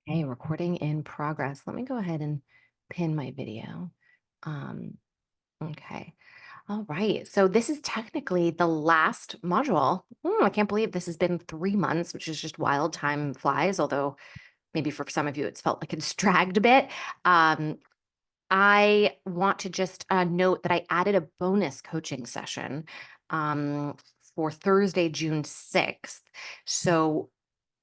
Okay, recording in progress. Let me go ahead and pin my video. Um, okay. All right. So this is technically the last module. I can't believe this has been 3 months, which is just wild. Time flies, although maybe for some of you it's felt like it's dragged a bit. Um, I want to just note that I added a bonus coaching session um, for Thursday, June 6th. So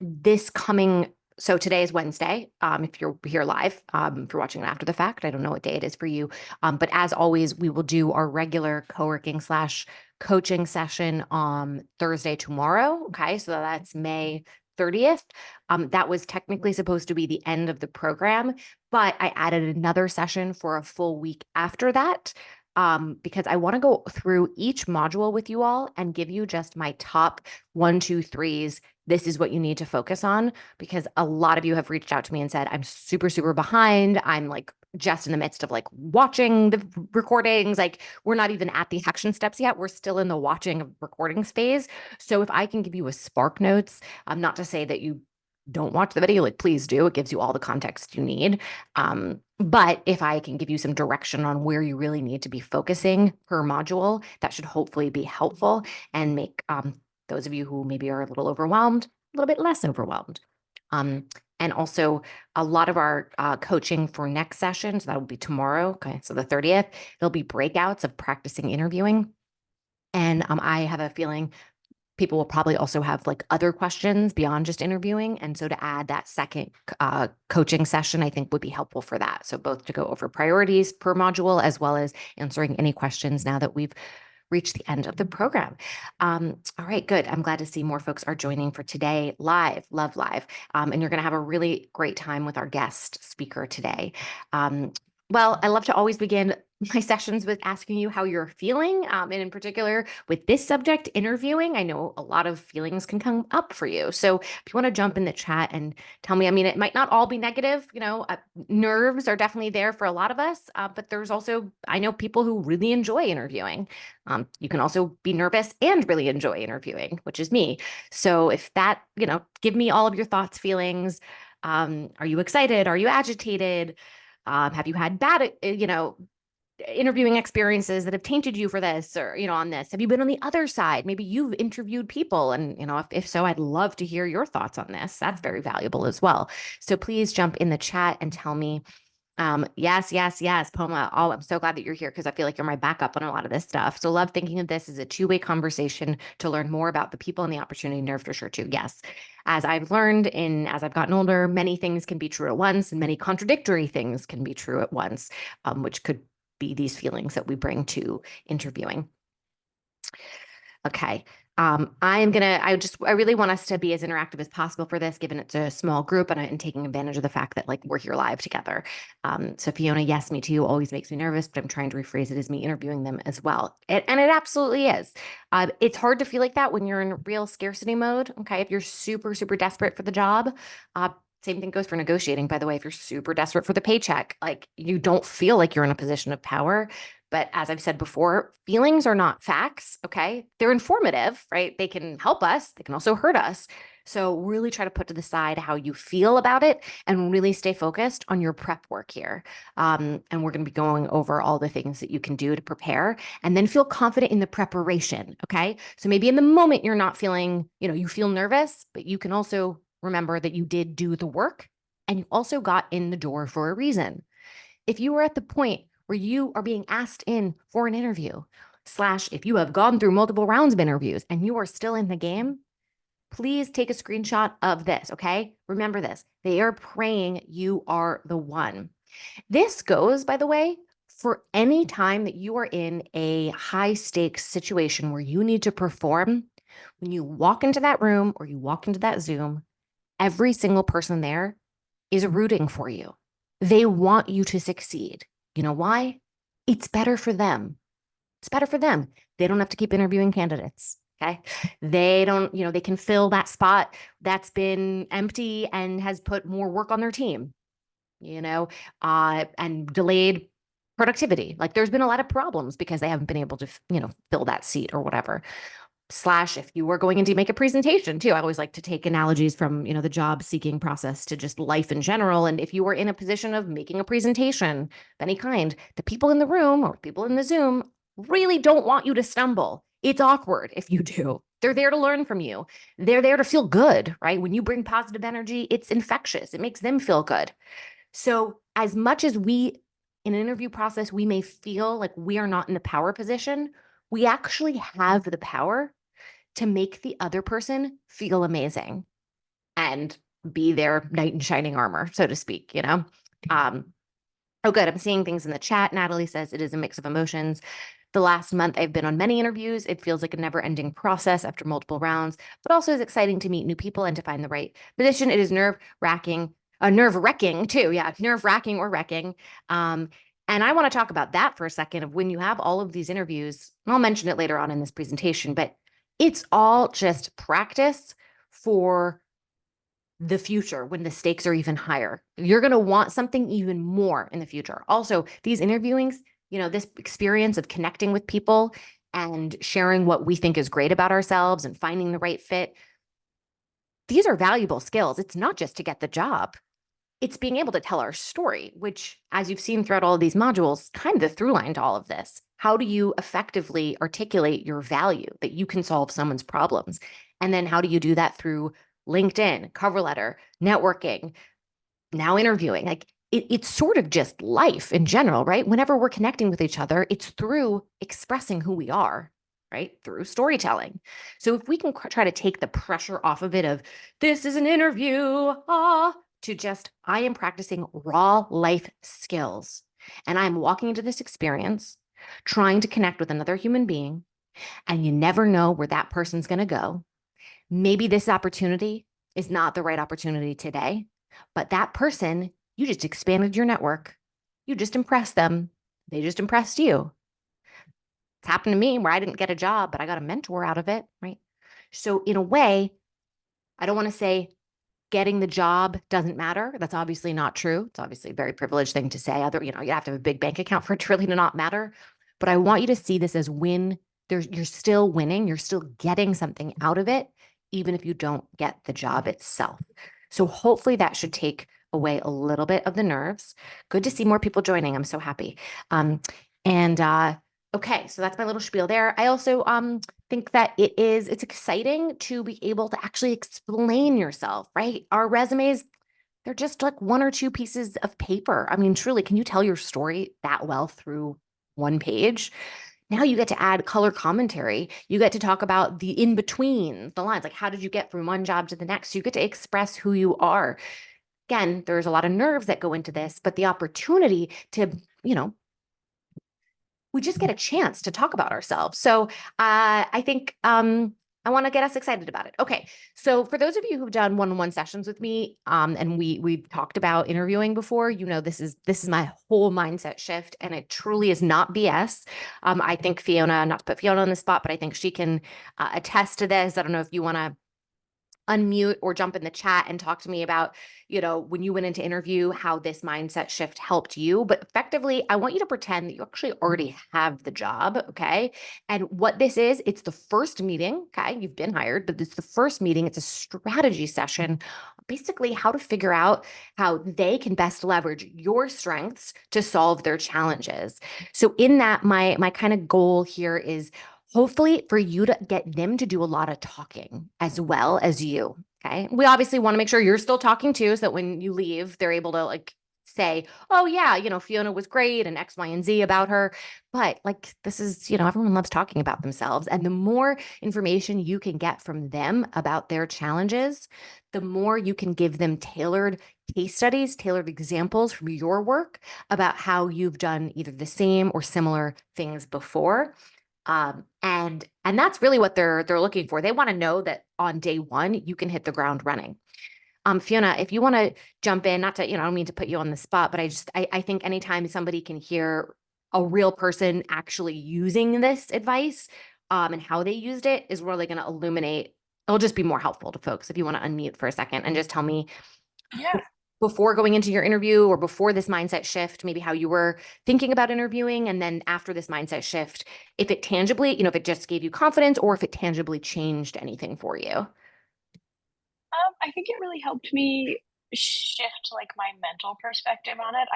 this coming so today is Wednesday. If you're here live, if you're watching it after the fact, I don't know what day it is for you. But as always, we will do our regular co-working slash coaching session on Thursday tomorrow. Okay, so that's May 30th. That was technically supposed to be the end of the program, but I added another session for a full week after that. Because I want to go through each module with you all and give you just my top one, two, threes. This is what you need to focus on, because a lot of you have reached out to me and said, I'm super, super behind. I'm like just in the midst of like watching the recordings. Like we're not even at the action steps yet. We're still in the watching of recordings phase. So if I can give you a spark notes, not to say that you don't watch the video, like please do. It gives you all the context you need. But if I can give you some direction on where you really need to be focusing per module, that should hopefully be helpful and make those of you who maybe are a little overwhelmed, a little bit less overwhelmed. Um, and also a lot of our coaching for next session, so that will be tomorrow. Okay, so the 30th, there'll be breakouts of practicing interviewing. And I have a feeling people will probably also have like other questions beyond just interviewing. And so to add that second coaching session, I think would be helpful for that. So both to go over priorities per module, as well as answering any questions now that we've reached the end of the program. All right, good. I'm glad to see more folks are joining for today live, love live. And you're going to have a really great time with our guest speaker today. Well, I love to always begin my sessions with asking you how you're feeling. And in particular, with this subject, interviewing, I know a lot of feelings can come up for you. So if you want to jump in the chat and tell me, I mean, it might not all be negative, nerves are definitely there for a lot of us, but there's also, I know people who really enjoy interviewing. You can also be nervous and really enjoy interviewing, which is me. So if that, give me all of your thoughts, feelings. Are you excited? Are you agitated? Have you had bad, interviewing experiences that have tainted you for this or, on this? Have you been on the other side? Maybe you've interviewed people. And, if so, I'd love to hear your thoughts on this. That's very valuable as well. So please jump in the chat and tell me. Yes, yes, yes, Poma. Oh, I'm so glad that you're here because I feel like you're my backup on a lot of this stuff. So love thinking of this as a two-way conversation to learn more about the people and the opportunity nerve for sure too. Yes. As I've learned as I've gotten older, many things can be true at once and many contradictory things can be true at once, which could be these feelings that we bring to interviewing. Okay. I really want us to be as interactive as possible for this, given it's a small group and taking advantage of the fact that like we're here live together. So Fiona, yes, me too, always makes me nervous, but I'm trying to rephrase it as me interviewing them as well. And it absolutely is. It's hard to feel like that when you're in real scarcity mode. Okay. If you're super, super desperate for the job, same thing goes for negotiating, by the way. If you're super desperate for the paycheck, like you don't feel like you're in a position of power. But as I've said before, feelings are not facts, okay? They're informative, right? They can help us, they can also hurt us. So really try to put to the side how you feel about it and really stay focused on your prep work here. And we're going to be going over all the things that you can do to prepare and then feel confident in the preparation, okay? So maybe in the moment you're not feeling, you feel nervous, but you can also remember that you did do the work and you also got in the door for a reason. If you are at the point where you are being asked in for an interview, slash, if you have gone through multiple rounds of interviews and you are still in the game, please take a screenshot of this, okay? Remember this. They are praying you are the one. This goes, by the way, for any time that you are in a high stakes situation where you need to perform. When you walk into that room or you walk into that Zoom, every single person there is rooting for you. They want you to succeed. You know why? It's better for them. It's better for them. They don't have to keep interviewing candidates. Okay. They don't, they can fill that spot that's been empty and has put more work on their team, and delayed productivity. Like there's been a lot of problems because they haven't been able to, fill that seat or whatever. Slash, if you were going in to make a presentation too, I always like to take analogies from, the job seeking process to just life in general. And if you were in a position of making a presentation of any kind, the people in the room or people in the Zoom really don't want you to stumble. It's awkward if you do. They're there to learn from you. They're there to feel good, right? When you bring positive energy, it's infectious. It makes them feel good. So as much as in an interview process, we may feel like we are not in a power position, we actually have the power to make the other person feel amazing and be their knight in shining armor, so to speak. Oh, good. I'm seeing things in the chat. Natalie says it is a mix of emotions. The last month I've been on many interviews. It feels like a never ending process after multiple rounds, but also is exciting to meet new people and to find the right position. It is nerve wracking too. Yeah. Nerve wracking or wrecking. And I want to talk about that for a second of when you have all of these interviews, and I'll mention it later on in this presentation, but it's all just practice for the future when the stakes are even higher. You're going to want something even more in the future. Also, these interviewings, this experience of connecting with people and sharing what we think is great about ourselves and finding the right fit, these are valuable skills. It's not just to get the job. It's being able to tell our story, which, as you've seen throughout all of these modules, kind of the through line to all of this. How do you effectively articulate your value that you can solve someone's problems? And then how do you do that through LinkedIn, cover letter, networking, now interviewing? Like it's sort of just life in general, right? Whenever we're connecting with each other, it's through expressing who we are, right? Through storytelling. So if we can try to take the pressure off of it of this is an interview, to just, I am practicing raw life skills and I'm walking into this experience trying to connect with another human being, and you never know where that person's going to go. Maybe this opportunity is not the right opportunity today, but that person, you just expanded your network. You just impressed them. They just impressed you. It's happened to me where I didn't get a job, but I got a mentor out of it, right? So in a way, I don't want to say getting the job doesn't matter. That's obviously not true. It's obviously a very privileged thing to say. You have to have a big bank account for it really to not matter. But I want you to see this as you're still winning. You're still getting something out of it, even if you don't get the job itself. So hopefully that should take away a little bit of the nerves. Good to see more people joining. I'm so happy. And okay, so that's my little spiel there. I also think that it's exciting to be able to actually explain yourself, right? Our resumes, they're just like one or two pieces of paper. I mean, truly, can you tell your story that well through one page? Now you get to add color commentary. You get to talk about the in-betweens, the lines, like how did you get from one job to the next? You get to express who you are. Again, there's a lot of nerves that go into this, but the opportunity to, we just get a chance to talk about ourselves. So I think I want to get us excited about it. Okay, so for those of you who've done one-on-one sessions with me, and we've talked about interviewing before, this is my whole mindset shift, and it truly is not BS. I think Fiona, not to put Fiona on the spot, but I think she can attest to this. I don't know if you want to unmute or jump in the chat and talk to me about, when you went into interview, how this mindset shift helped you. But effectively, I want you to pretend that you actually already have the job. Okay. And what this is, it's the first meeting. Okay. You've been hired, but it's the first meeting. It's a strategy session, basically how to figure out how they can best leverage your strengths to solve their challenges. So in that, my kind of goal here is hopefully for you to get them to do a lot of talking as well as you. Okay. We obviously want to make sure you're still talking too, so that when you leave, they're able to say, oh yeah, Fiona was great and X, Y, and Z about her. But this is, everyone loves talking about themselves. And the more information you can get from them about their challenges, the more you can give them tailored case studies, tailored examples from your work about how you've done either the same or similar things before. And that's really what they're looking for. They want to know that on day one, you can hit the ground running. Fiona, if you want to jump in, not to, I don't mean to put you on the spot, but I think anytime somebody can hear a real person actually using this advice, and how they used it is really going to illuminate. It'll just be more helpful to folks if you want to unmute for a second and just tell me. Yeah. before going into your interview or before this mindset shift, maybe how you were thinking about interviewing, and then after this mindset shift, if it tangibly, if it just gave you confidence or if it tangibly changed anything for you? I think it really helped me shift like my mental perspective on it.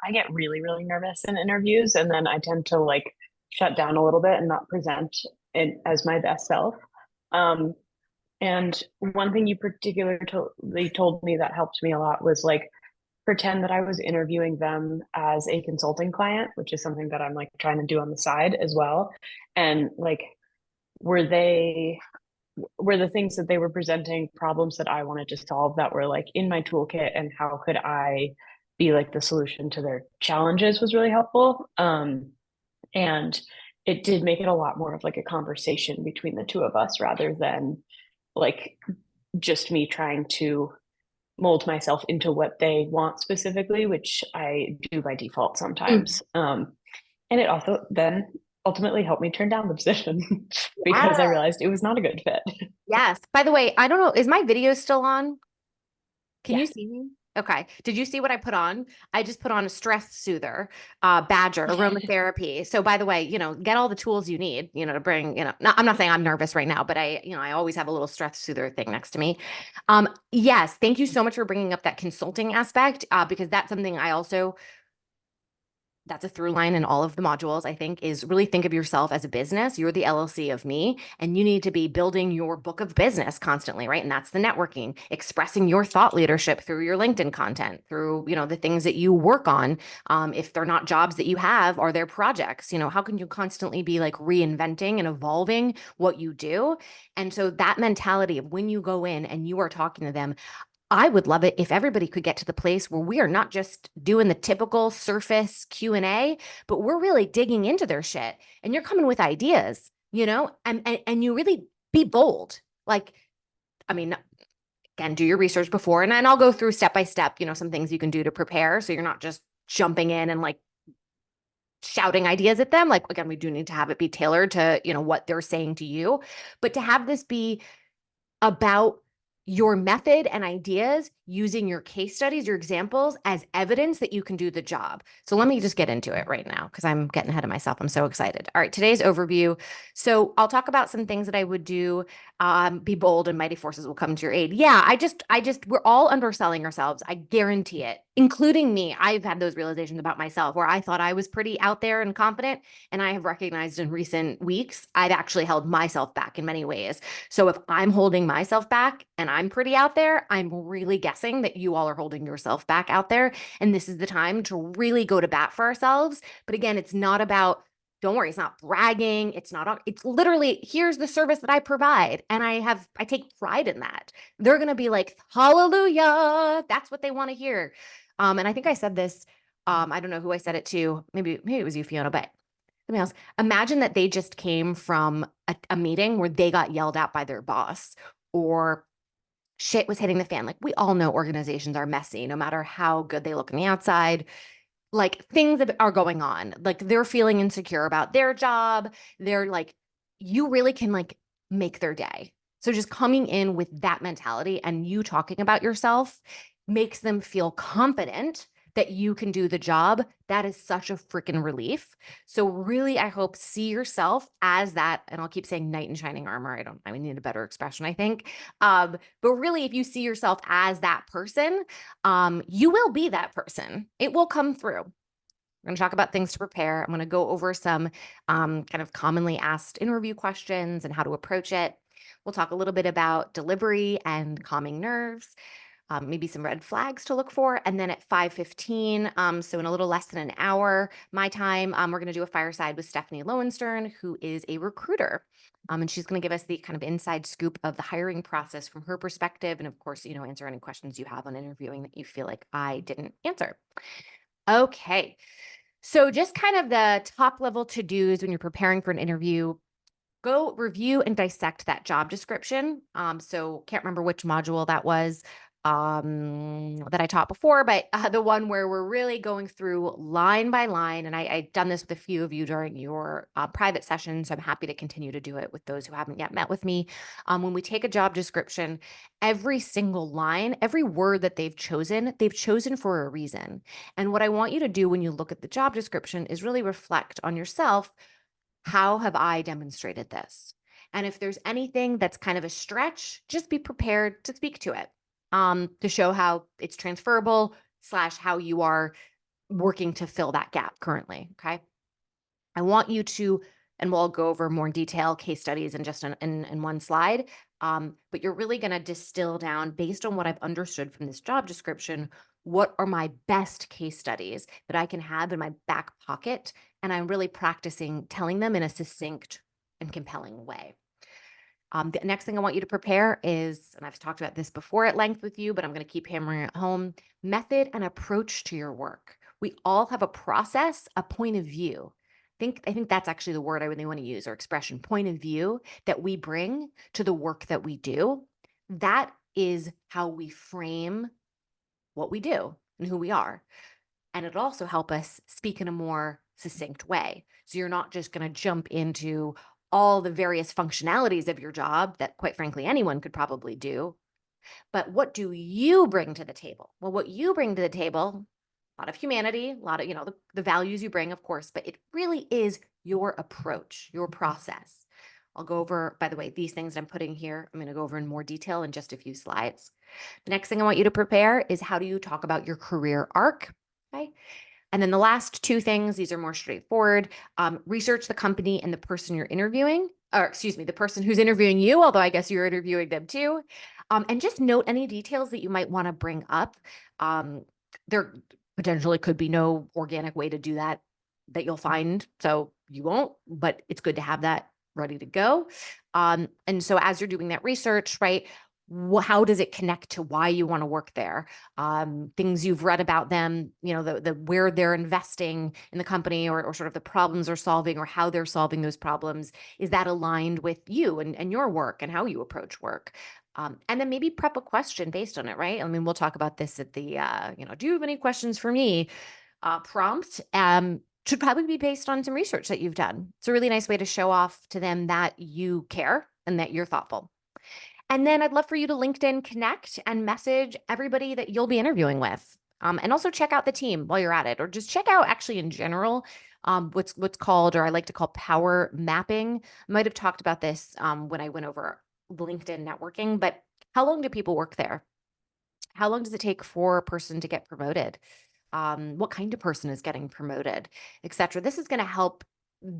I get really, really nervous in interviews and then I tend to like shut down a little bit and not present it as my best self. Um, and one thing you particularly told me that helped me a lot was like pretend that I was interviewing them as a consulting client, which is something that I'm like trying to do on the side as well. And like, were they were the things that they were presenting problems that I wanted to solve that were like in my toolkit, and how could I be like the solution to their challenges was really helpful. And it did make it a lot more of like a conversation between the two of us rather than like just me trying to mold myself into what they want specifically, which I do by default Mm. sometimes. And it also then ultimately helped me turn down the position because I Yeah. realized it was not a good fit. Yes. By the way, I don't know, is my video still on? Can you Yes. see me? Okay. Did you see what I put on? I just put on a stress soother, Badger, aromatherapy. So by the way, get all the tools you need, to bring, no, I'm not saying I'm nervous right now, but I always have a little stress soother thing next to me. Yes. Thank you so much for bringing up that consulting aspect, because that's something I also that's a through line in all of the modules, I think, is really think of yourself as a business. You're the LLC of me, and you need to be building your book of business constantly, right? And that's the networking, expressing your thought leadership through your LinkedIn content, through, the things that you work on. If they're not jobs that you have, are there projects? How can you constantly be like reinventing and evolving what you do? And so that mentality of when you go in and you are talking to them, I would love it if everybody could get to the place where we are not just doing the typical surface Q&A, but we're really digging into their shit and you're coming with ideas, and you really be bold. Like, I mean, again, do your research before, and then I'll go through step by step, some things you can do to prepare so you're not just jumping in and like shouting ideas at them. Like, again, we do need to have it be tailored to, what they're saying to you, but to have this be about your method and ideas using your case studies, your examples as evidence that you can do the job. So let me just get into it right now because I'm getting ahead of myself. I'm so excited. All right, today's overview. So I'll talk about some things that I would do. Be bold and mighty forces will come to your aid. Yeah, we're all underselling ourselves. I guarantee it, including me. I've had those realizations about myself where I thought I was pretty out there and confident. And I have recognized in recent weeks, I've actually held myself back in many ways. So if I'm holding myself back and I'm pretty out there, I'm really guessing that you all are holding yourself back out there. And this is the time to really go to bat for ourselves. But again, it's not about, don't worry, it's not bragging. It's literally, here's the service that I provide. And I take pride in that. They're going to be like, hallelujah. That's what they want to hear. And I think I said this, I don't know who I said it to. Maybe it was you, Fiona, but something else. Imagine that they just came from a meeting where they got yelled at by their boss or shit was hitting the fan. Like we all know organizations are messy, no matter how good they look on the outside. Like things that are going on. Like they're feeling insecure about their job. They're like, you really can like make their day. So just coming in with that mentality and you talking about yourself makes them feel confident that you can do the job. That is such a freaking relief. So really, I hope see yourself as that, and I'll keep saying knight in shining armor. I need a better expression, I think. But really, if you see yourself as that person, you will be that person. It will come through. We're going to talk about things to prepare. I'm going to go over some kind of commonly asked interview questions and how to approach it. We'll talk a little bit about delivery and calming nerves, maybe some red flags to look for. And then at 5:15, so in a little less than an hour, my time, we're going to do a fireside with Stephanie Lowenstern, who is a recruiter. And she's going to give us the kind of inside scoop of the hiring process from her perspective. And of course, answer any questions you have on interviewing that you feel like I didn't answer. Okay. So just kind of the top level to-dos when you're preparing for an interview, go review and dissect that job description. So can't remember which module that was. that I taught before, but the one where we're really going through line by line. And I've done this with a few of you during your private sessions. So I'm happy to continue to do it with those who haven't yet met with me. When we take a job description, every single line, every word that they've chosen for a reason. And what I want you to do when you look at the job description is really reflect on yourself. How have I demonstrated this? And if there's anything that's kind of a stretch, just be prepared to speak to it, to show how it's transferable slash how you are working to fill that gap currently. Okay. I want you to, and we'll go over more detail case studies in just in one slide. But you're really going to distill down based on what I've understood from this job description. What are my best case studies that I can have in my back pocket? And I'm really practicing telling them in a succinct and compelling way. The next thing I want you to prepare is, and I've talked about this before at length with you, but I'm going to keep hammering it home, method and approach to your work. We all have a process, a point of view. I think that's actually the word I really want to use, or expression, point of view that we bring to the work that we do. That is how we frame what we do and who we are. And it'll also help us speak in a more succinct way. So you're not just going to jump into all the various functionalities of your job that, quite frankly, anyone could probably do. But what do you bring to the table? Well, what you bring to the table, a lot of humanity, a lot of, the values you bring, of course, but it really is your approach, your process. I'll go over, by the way, these things I'm putting here, I'm going to go over in more detail in just a few slides. The next thing I want you to prepare is how do you talk about your career arc? Okay. And then the last two things, these are more straightforward. Research the company and the person you're interviewing, or excuse me, the person who's interviewing you, although I guess you're interviewing them too. And just note any details that you might want to bring up. There potentially could be no organic way to do that you'll find. So you won't, but it's good to have that ready to go. And so as you're doing that research, right, how does it connect to why you want to work there? Things you've read about them, the where they're investing in the company, or sort of the problems they're solving, or how they're solving those problems. Is that aligned with you and your work and how you approach work? And then maybe prep a question based on it, right? I mean, we'll talk about this at the, do you have any questions for me? Prompt. Should probably be based on some research that you've done. It's a really nice way to show off to them that you care and that you're thoughtful. And then I'd love for you to LinkedIn connect and message everybody that you'll be interviewing with. And also check out the team while you're at it, or just check out actually in general what's called, or I like to call, power mapping. I might have talked about this when I went over LinkedIn networking, but how long do people work there? How long does it take for a person to get promoted? What kind of person is getting promoted, et cetera? This is going to help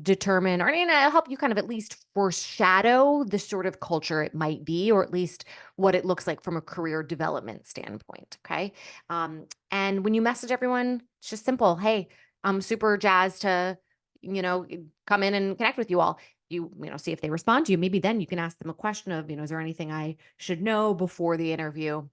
determine, or help you kind of at least foreshadow the sort of culture it might be, or at least what it looks like from a career development standpoint. Okay. And when you message everyone, it's just simple. Hey, I'm super jazzed to, come in and connect with you all. See if they respond to you. Maybe then you can ask them a question of, is there anything I should know before the interview?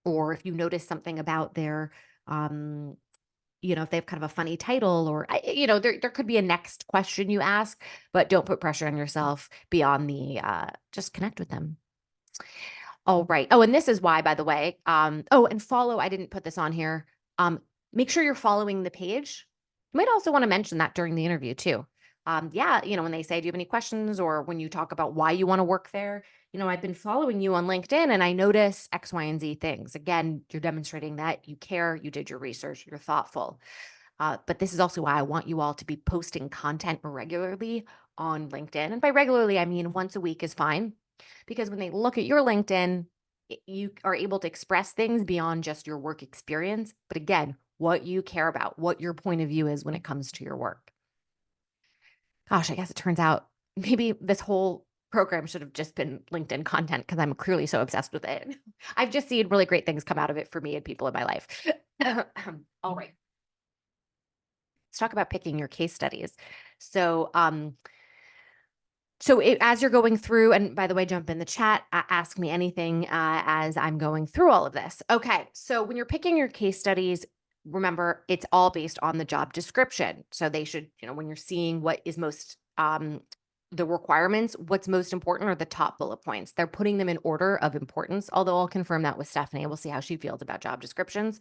Or if you notice something about their, if they have kind of a funny title, or, there could be a next question you ask, but don't put pressure on yourself beyond just connect with them. All right. Oh, and this is why, by the way, and follow, I didn't put this on here. Make sure you're following the page. You might also want to mention that during the interview too. When they say, do you have any questions? Or when you talk about why you want to work there, I've been following you on LinkedIn and I notice X, Y, and Z things. Again, you're demonstrating that you care, you did your research, you're thoughtful. But this is also why I want you all to be posting content regularly on LinkedIn. And by regularly, I mean once a week is fine. Because when they look at your LinkedIn, you are able to express things beyond just your work experience. But again, what you care about, what your point of view is when it comes to your work. Gosh, I guess it turns out maybe this whole program should have just been LinkedIn content because I'm clearly so obsessed with it. I've just seen really great things come out of it for me and people in my life. All right. Let's talk about picking your case studies. So, as you're going through, and by the way, jump in the chat, ask me anything as I'm going through all of this. Okay, so when you're picking your case studies, remember it's all based on the job description. So they should, when you're seeing what is most the requirements, what's most important are the top bullet points. They're putting them in order of importance, although I'll confirm that with Stephanie. We'll see how she feels about job descriptions.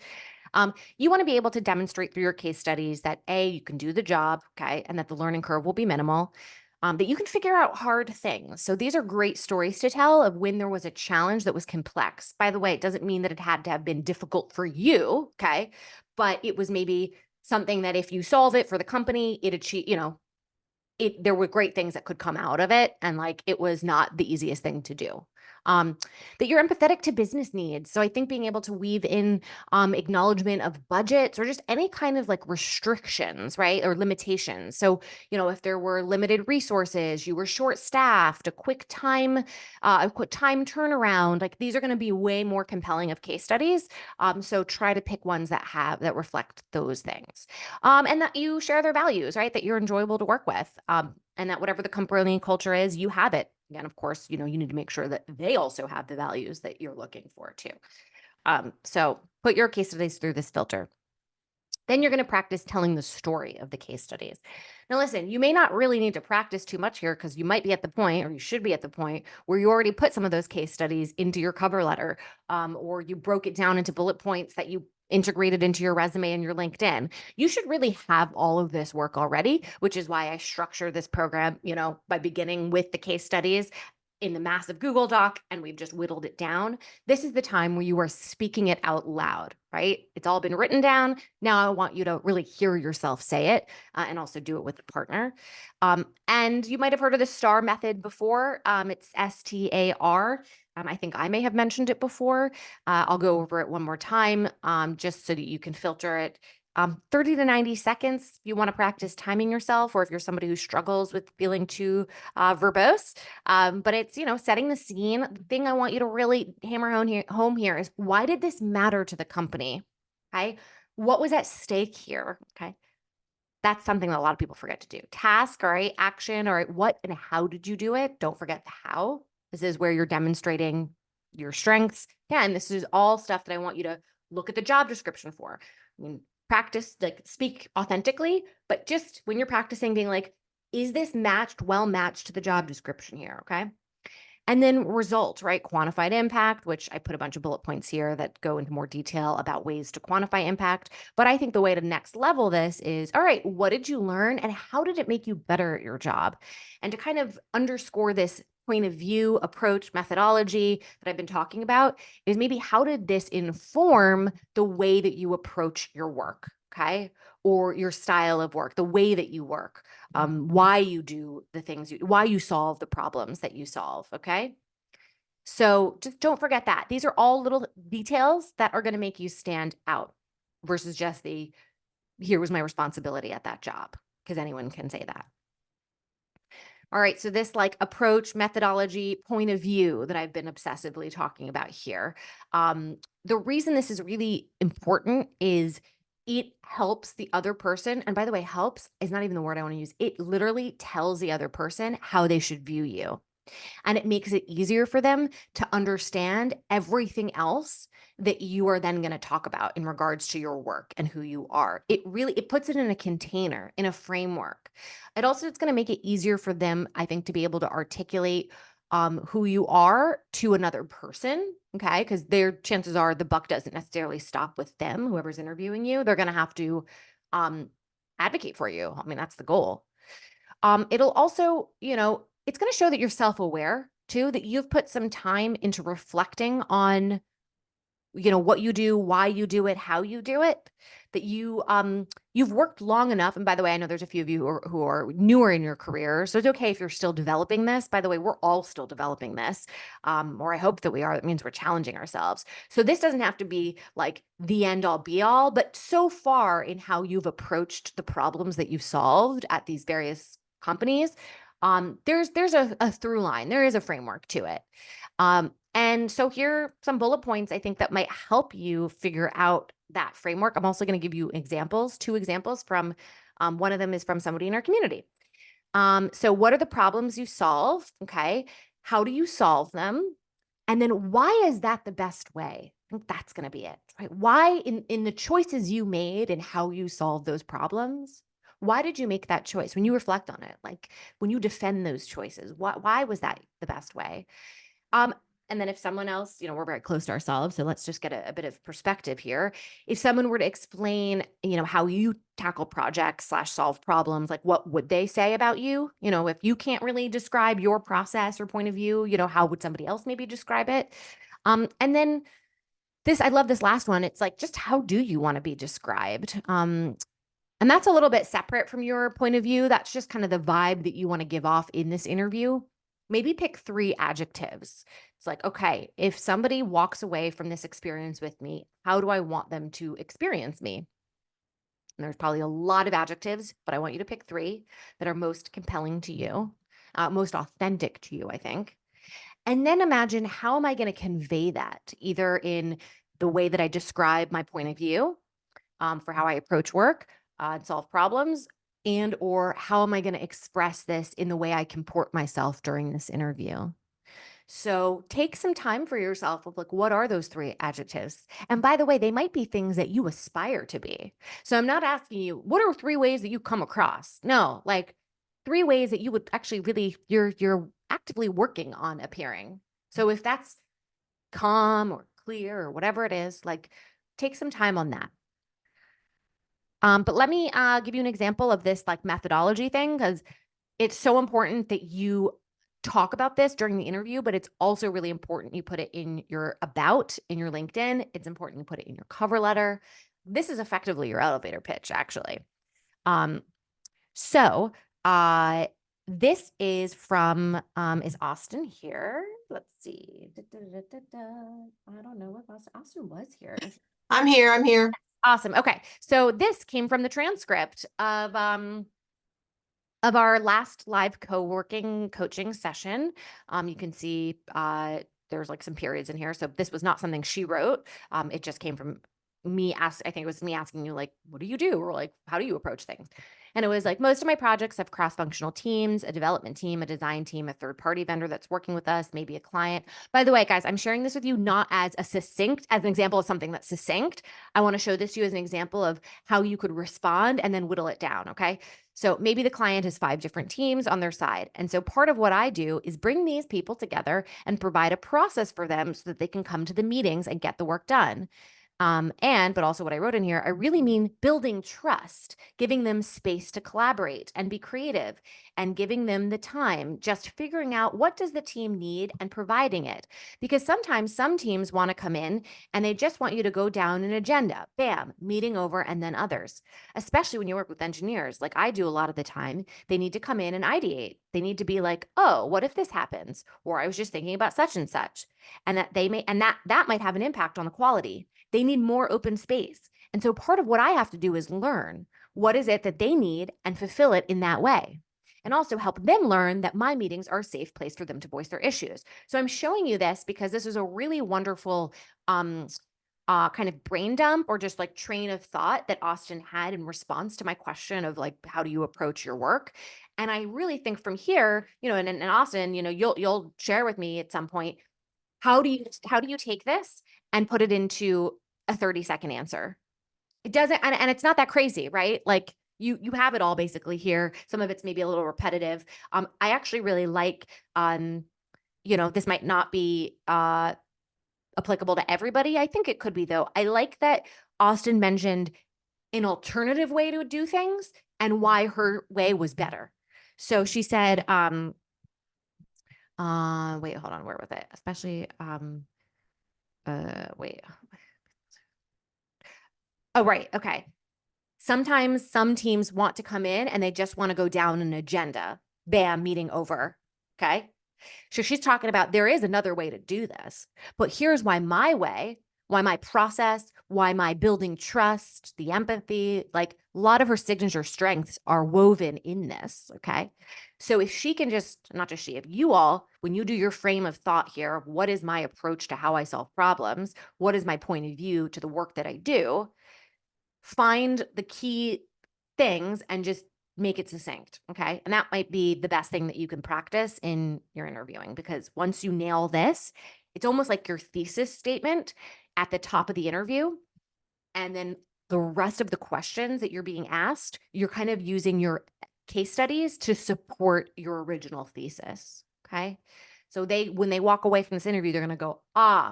You want to be able to demonstrate through your case studies that A, you can do the job, okay, and that the learning curve will be minimal, that you can figure out hard things. So these are great stories to tell of when there was a challenge that was complex. By the way, it doesn't mean that it had to have been difficult for you, okay, but it was maybe something that if you solve it for the company, it achieve, there were great things that could come out of it, and like it was not the easiest thing to do. um that you're empathetic to business needs, so I think being able to weave in acknowledgement of budgets or just any kind of like restrictions, right, or limitations. So if there were limited resources, you were short staffed, a quick time turnaround, like these are going to be way more compelling of case studies. So try to pick ones that reflect those things, and that you share their values, right? That you're enjoyable to work with, and that whatever the company culture is, you have it. Again, of course, you need to make sure that they also have the values that you're looking for too. So put your case studies through this filter. Then you're going to practice telling the story of the case studies. Now, listen, you may not really need to practice too much here because you might be at the point, or you should be at the point, where you already put some of those case studies into your cover letter, or you broke it down into bullet points that you integrated into your resume and your LinkedIn. You should really have all of this work already, which is why I structure this program, by beginning with the case studies in the massive Google Doc, and we've just whittled it down. This is the time where you are speaking it out loud, right? It's all been written down. Now I want you to really hear yourself say it, and also do it with a partner. And you might have heard of the STAR method before. It's STAR. I think I may have mentioned it before. I'll go over it one more time, just so that you can filter it. 30 to 90 seconds if you want to practice timing yourself, or if you're somebody who struggles with feeling too verbose. But it's, setting the scene. The thing I want you to really hammer home here is, why did this matter to the company? Okay. What was at stake here? Okay. That's something that a lot of people forget to do. Task, all right, action, all right, what and how did you do it? Don't forget the how. This is where you're demonstrating your strengths. Yeah, and this is all stuff that I want you to look at the job description for. I mean, practice, like speak authentically, but just when you're practicing, being like, is this well matched to the job description here? Okay. And then result, right? Quantified impact, which I put a bunch of bullet points here that go into more detail about ways to quantify impact. But I think the way to next level this is, all right, what did you learn and how did it make you better at your job? And to kind of underscore this point of view, approach, methodology that I've been talking about, is maybe how did this inform the way that you approach your work? Okay. Or your style of work, the way that you work, why you do the things why you solve the problems that you solve. Okay. So just don't forget that. These are all little details that are going to make you stand out versus just here was my responsibility at that job, because anyone can say that. All right. So this like approach, methodology, point of view that I've been obsessively talking about here. The reason this is really important is it helps the other person. And by the way, helps is not even the word I want to use. It literally tells the other person how they should view you. And it makes it easier for them to understand everything else that you are then going to talk about in regards to your work and who you are. It puts it in a container, in a framework. It's going to make it easier for them, I think, to be able to articulate who you are to another person. Okay. Because their chances are the buck doesn't necessarily stop with them, whoever's interviewing you. They're going to have to advocate for you. I mean, that's the goal. It'll also, it's going to show that you're self-aware too, that you've put some time into reflecting on, what you do, why you do it, how you do it, that you've worked long enough. And by the way, I know there's a few of you who are newer in your career. So it's okay if you're still developing this. By the way, we're all still developing this. Or I hope that we are. That means we're challenging ourselves. So this doesn't have to be like the end all be all, but so far in how you've approached the problems that you've solved at these various companies, there's a through line. There is a framework to it. And so here are some bullet points I think that might help you figure out that framework. I'm also going to give you two examples from, one of them is from somebody in our community. So what are the problems you solve? Okay. How do you solve them? And then why is that the best way? I think that's going to be it, right? Why in the choices you made and how you solve those problems, Why did you make that choice? When you reflect on it, like when you defend those choices, why was that the best way? Um, and then if someone else, we're very close to ourselves, so let's just get a bit of perspective here. If someone were to explain, how you tackle projects slash solve problems, like what would they say about you? If you can't really describe your process or point of view, how would somebody else maybe describe it? And then I love this last one. It's like, just how do you want to be described? And that's a little bit separate from your point of view. That's just kind of the vibe that you want to give off in this interview. Maybe pick 3 adjectives. It's like, okay, if somebody walks away from this experience with me, how do I want them to experience me? And there's probably a lot of adjectives, but I want you to pick 3 that are most compelling to you, most authentic to you, I think. And then imagine, how am I going to convey that, either in the way that I describe my point of view, for how I approach work and solve problems, and or how am I going to express this in the way I comport myself during this interview? So take some time for yourself of like, what are those 3 adjectives? And by the way, they might be things that you aspire to be. So I'm not asking you, what are 3 ways that you come across? No, like 3 ways that you would actually really, you're actively working on appearing. So if that's calm or clear or whatever it is, like take some time on that. But let me give you an example of this like methodology thing, because it's so important that you talk about this during the interview, but it's also really important you put it in your in your LinkedIn. It's important you put it in your cover letter. This is effectively your elevator pitch, actually. Um, so uh, this is from, is Austin here? Let's see. I don't know if Austin was here. I'm here. I'm here. Awesome. Okay. So this came from the transcript of our last live co-working coaching session. You can see there's like some periods in here. So this was not something she wrote. It just came from I think it was me asking you, like, what do you do? Or like, how do you approach things? And it was like, most of my projects have cross-functional teams, a development team, a design team, a third-party vendor that's working with us, maybe a client. By the way, guys, I'm sharing this with you not as an example of something that's succinct. I want to show this to you as an example of how you could respond and then whittle it down, okay? So maybe the client has 5 different teams on their side. And so part of what I do is bring these people together and provide a process for them so that they can come to the meetings and get the work done. But also what I wrote in here, I really mean building trust, giving them space to collaborate and be creative, and giving them the time, just figuring out what does the team need and providing it. Because sometimes some teams want to come in and they just want you to go down an agenda, bam, meeting over, and then others. Especially when you work with engineers, like I do a lot of the time, they need to come in and ideate. They need to be like, oh, what if this happens? Or I was just thinking about such and such. And that might have an impact on the quality. They need more open space. And so part of what I have to do is learn what is it that they need and fulfill it in that way. And also help them learn that my meetings are a safe place for them to voice their issues. So I'm showing you this because this is a really wonderful kind of brain dump or just like train of thought that Austin had in response to my question of like, how do you approach your work? And I really think from here, and Austin, you'll share with me at some point, how do you take this and put it into a 30-second answer? It doesn't, and it's not that crazy, right? Like you have it all basically here. Some of it's maybe a little repetitive. I actually really like, this might not be applicable to everybody. I think it could be, though. I like that Austin mentioned an alternative way to do things and why her way was better. So she said, wait, hold on, where was it? Especially, wait. Oh, right. Okay. Sometimes some teams want to come in and they just want to go down an agenda. Bam, meeting over. Okay. So she's talking about there is another way to do this, but here's why my way, why my process, why my building trust, the empathy, like a lot of her signature strengths are woven in this. Okay. So if she can not just she, if you all, when you do your frame of thought here, what is my approach to how I solve problems? What is my point of view to the work that I do? Find the key things and just make it succinct. Okay. And that might be the best thing that you can practice in your interviewing, because once you nail this, it's almost like your thesis statement at the top of the interview. And then the rest of the questions that you're being asked, you're kind of using your case studies to support your original thesis. Okay. So when they walk away from this interview, they're going to go,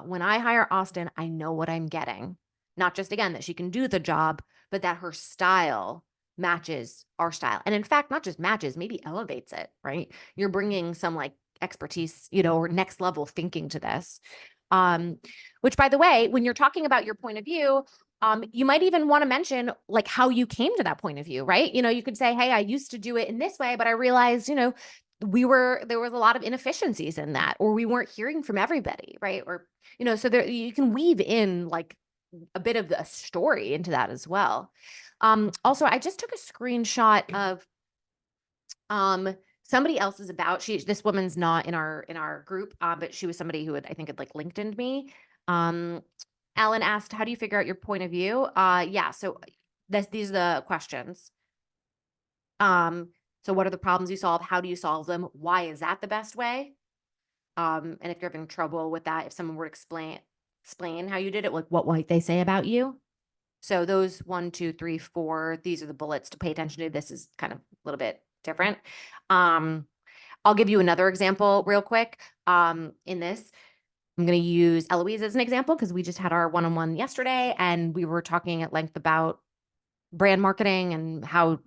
when I hire Austin, I know what I'm getting. Not just again, that she can do the job, but that her style matches our style. And in fact, not just matches, maybe elevates it, right? You're bringing some like expertise, or next level thinking to this. Um, which by the way, when you're talking about your point of view, you might even want to mention like how you came to that point of view, right? You could say, hey, I used to do it in this way, but I realized, there was a lot of inefficiencies in that, or we weren't hearing from everybody, right? Or, so there you can weave in like a bit of a story into that as well. Also, I just took a screenshot of somebody else's about this woman's not in our group, but she was somebody who I think had like LinkedIn'd me. Um, Alan asked, how do you figure out your point of view? Yeah, so these are the questions. So what are the problems you solve? How do you solve them? Why is that the best way? And if you're having trouble with that, if someone were to explain how you did it, like what might they say about you? So those 1, 2, 3, 4, these are the bullets to pay attention to. This is kind of a little bit different. I'll give you another example real quick. In this, I'm going to use Eloise as an example because we just had our one-on-one yesterday and we were talking at length about brand marketing and how,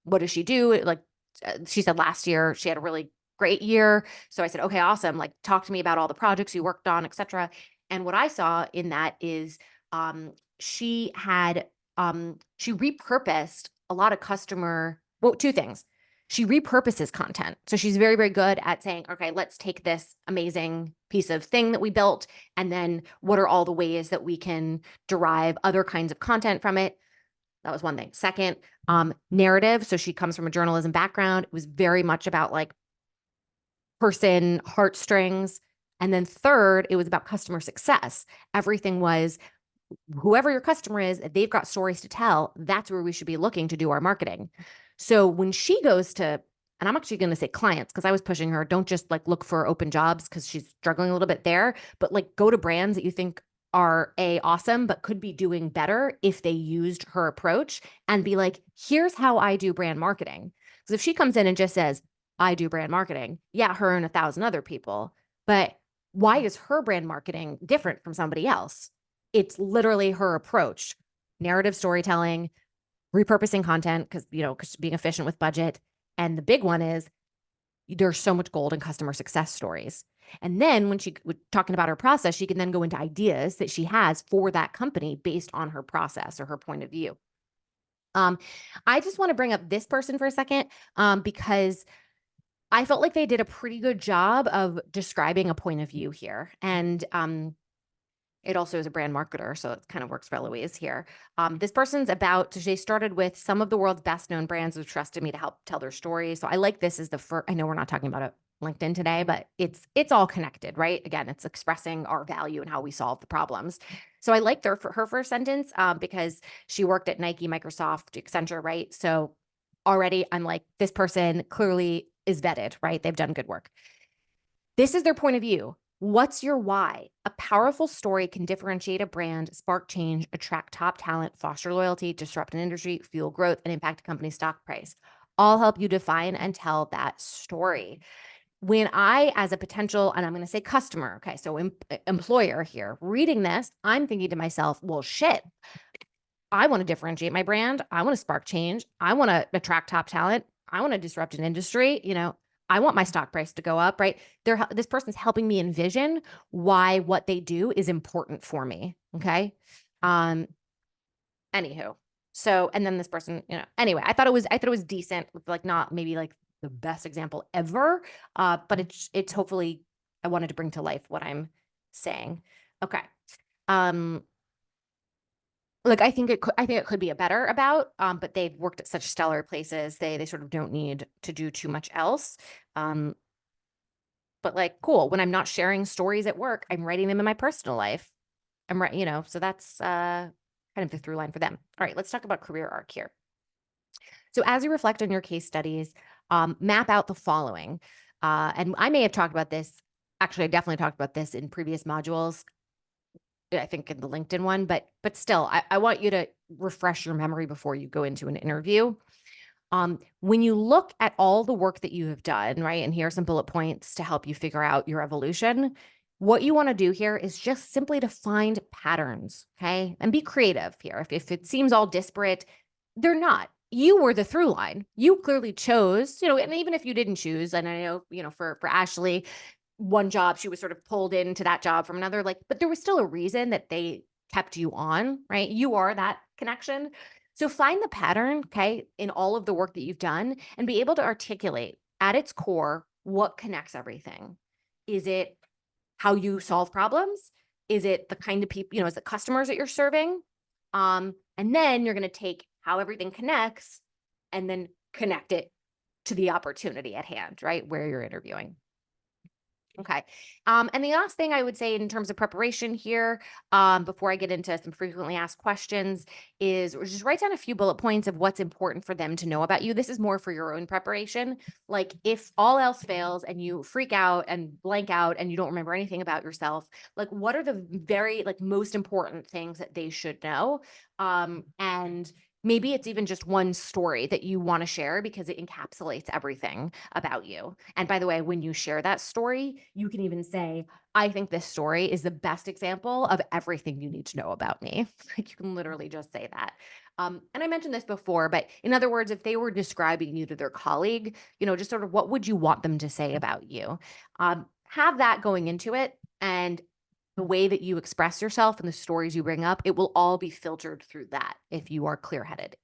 what does she do? Like she said last year, she had a really great year. So I said, okay, awesome. Like talk to me about all the projects you worked on, et cetera. And what I saw in that is she had, she repurposed a lot of two things. She repurposes content. So she's very, very good at saying, okay, let's take this amazing piece of thing that we built. And then what are all the ways that we can derive other kinds of content from it? That was one thing. Second, narrative. So she comes from a journalism background. It was very much about like person heartstrings. And then third, it was about customer success. Everything was whoever your customer is, they've got stories to tell. That's where we should be looking to do our marketing. So when she goes to, and I'm actually going to say clients, because I was pushing her, don't just like look for open jobs because she's struggling a little bit there, but like go to brands that you think are awesome, but could be doing better if they used her approach and be like, here's how I do brand marketing. Because if she comes in and just says, I do brand marketing, yeah, her and 1,000 other people, but why is her brand marketing different from somebody else? It's literally her approach, narrative storytelling, repurposing content, because being efficient with budget. And the big one is there's so much gold in customer success stories. And then when she was talking about her process, she can then go into ideas that she has for that company based on her process or her point of view. I just want to bring up this person for a second because I felt like they did a pretty good job of describing a point of view here. And it also is a brand marketer, so it kind of works for Eloise here. This person's they started with some of the world's best known brands who trusted me to help tell their story. So I like this as the first, I know we're not talking about it LinkedIn today, but it's all connected, right? Again, it's expressing our value and how we solve the problems. So I liked her first sentence because she worked at Nike, Microsoft, Accenture, right? So already I'm like, this person clearly is vetted, right? They've done good work. This is their point of view. What's your why? A powerful story can differentiate a brand, spark change, attract top talent, foster loyalty, disrupt an industry, fuel growth, and impact a company's stock price. All help you define and tell that story. When I, as a potential, and I'm going to say customer, okay, so employer here, reading this, I'm thinking to myself, well, shit, I want to differentiate my brand. I want to spark change. I want to attract top talent. I want to disrupt an industry. I want my stock price to go up, right? This person's helping me envision why what they do is important for me. Okay. Anywho. So, and then this person, anyway, I thought it was decent, like not maybe like the best example ever. But it's hopefully I wanted to bring to life what I'm saying. Okay. Like I think it could be a better about, but they've worked at such stellar places. They sort of don't need to do too much else. But like, cool. When I'm not sharing stories at work, I'm writing them in my personal life. I'm right, so that's kind of the through line for them. All right, let's talk about career arc here. So as you reflect on your case studies, map out the following. And I may have talked about this. Actually, I definitely talked about this in previous modules. I think in the LinkedIn one, but still, I want you to refresh your memory before you go into an interview. When you look at all the work that you have done, right, and here are some bullet points to help you figure out your evolution. What you want to do here is just simply to find patterns, okay, and be creative here. If it seems all disparate, they're not. You were the through line. You clearly chose, and even if you didn't choose, and I know, for Ashley, one job, she was sort of pulled into that job from another, like, but there was still a reason that they kept you on, right? You are that connection. So find the pattern, okay, in all of the work that you've done and be able to articulate at its core what connects everything. Is it how you solve problems? Is it the kind of people, is it customers that you're serving? And then you're going to take how everything connects and then connect it to the opportunity at hand, right? Where you're interviewing. Okay. And the last thing I would say in terms of preparation here, before I get into some frequently asked questions, is just write down a few bullet points of what's important for them to know about you. This is more for your own preparation. Like if all else fails and you freak out and blank out and you don't remember anything about yourself, like what are the very most important things that they should know? And maybe it's even just one story that you want to share because it encapsulates everything about you. And by the way, when you share that story, you can even say, I think this story is the best example of everything you need to know about me. Like you can literally just say that. And I mentioned this before, but in other words, if they were describing you to their colleague, just sort of what would you want them to say about you? Have that going into it. And the way that you express yourself and the stories you bring up, it will all be filtered through that if you are clear-headed.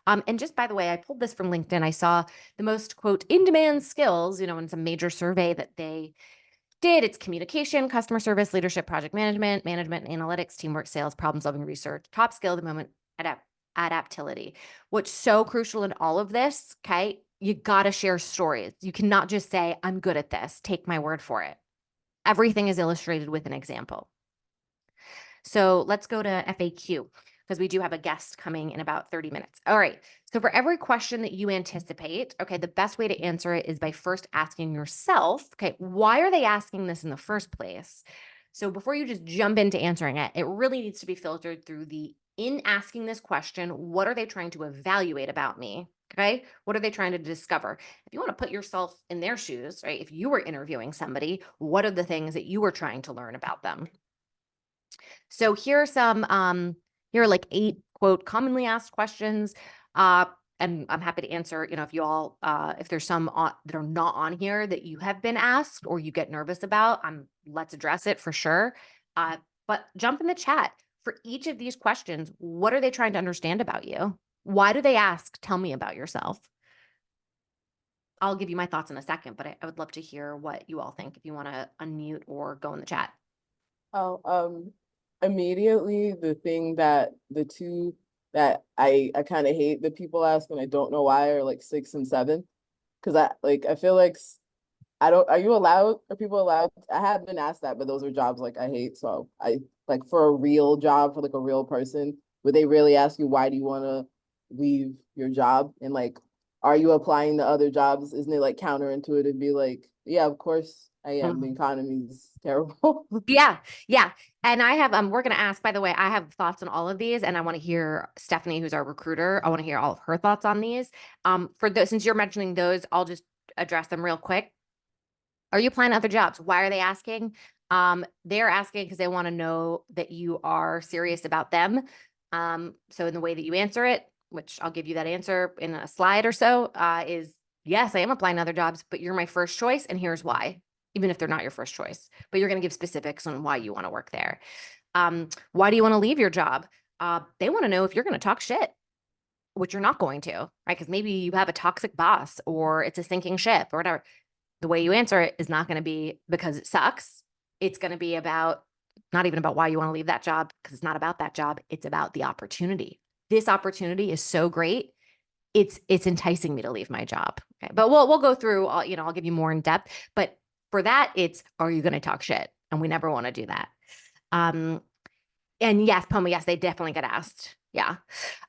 And just by the way, I pulled this from LinkedIn. I saw the most, quote, in-demand skills, in some major survey that they did. It's communication, customer service, leadership, project management, management and analytics, teamwork, sales, problem-solving, research. Top skill at the moment, adaptability. What's so crucial in all of this, okay, you got to share stories. You cannot just say, I'm good at this. Take my word for it. Everything is illustrated with an example. So let's go to FAQ because we do have a guest coming in about 30 minutes. All right. So for every question that you anticipate, okay, the best way to answer it is by first asking yourself, okay, why are they asking this in the first place? So before you just jump into answering it, it really needs to be filtered through in asking this question, what are they trying to evaluate about me? Okay. What are they trying to discover? If you want to put yourself in their shoes, right? If you were interviewing somebody, what are the things that you were trying to learn about them? So here are here are like 8 quote commonly asked questions. And I'm happy to answer, if you all, if there's some that are not on here that you have been asked or you get nervous about, let's address it for sure. But jump in the chat for each of these questions. What are they trying to understand about you? Why do they ask? Tell me about yourself. I'll give you my thoughts in a second, but I would love to hear what you all think if you want to unmute or go in the chat. Oh, immediately the two that I kind of hate that people ask and I don't know why are like 6 and 7. Cause I feel like are people allowed? I have been asked that, but those are jobs like I hate. So I like for a real job, for like a real person, would they really ask you, why do you want to leave your job? And like, are you applying to other jobs? Isn't it like counterintuitive to be like, yeah, of course I am. The economy is terrible. Yeah, yeah. And we're gonna ask, by the way, I have thoughts on all of these, and I want to hear Stephanie, who's our recruiter. I want to hear all of her thoughts on these. Since you're mentioning those, I'll just address them real quick. Are you applying to other jobs? Why are they asking? They're asking because they want to know that you are serious about them. So in the way that you answer it, which I'll give you that answer in a slide or so, is yes, I am applying to other jobs, but you're my first choice, and here's why. Even if they're not your first choice, but you're going to give specifics on why you want to work there. Why do you want to leave your job? They want to know if you're going to talk shit, which you're not going to, right? Because maybe you have a toxic boss or it's a sinking ship or whatever. The way you answer it is not going to be because it sucks. It's going to be not even about why you want to leave that job, because it's not about that job. It's about the opportunity. This opportunity is so great. It's enticing me to leave my job. Okay. But we'll go through, I'll give you more in depth, but for that, are you going to talk shit? And we never want to do that. And yes, Poma, yes, they definitely get asked. Yeah.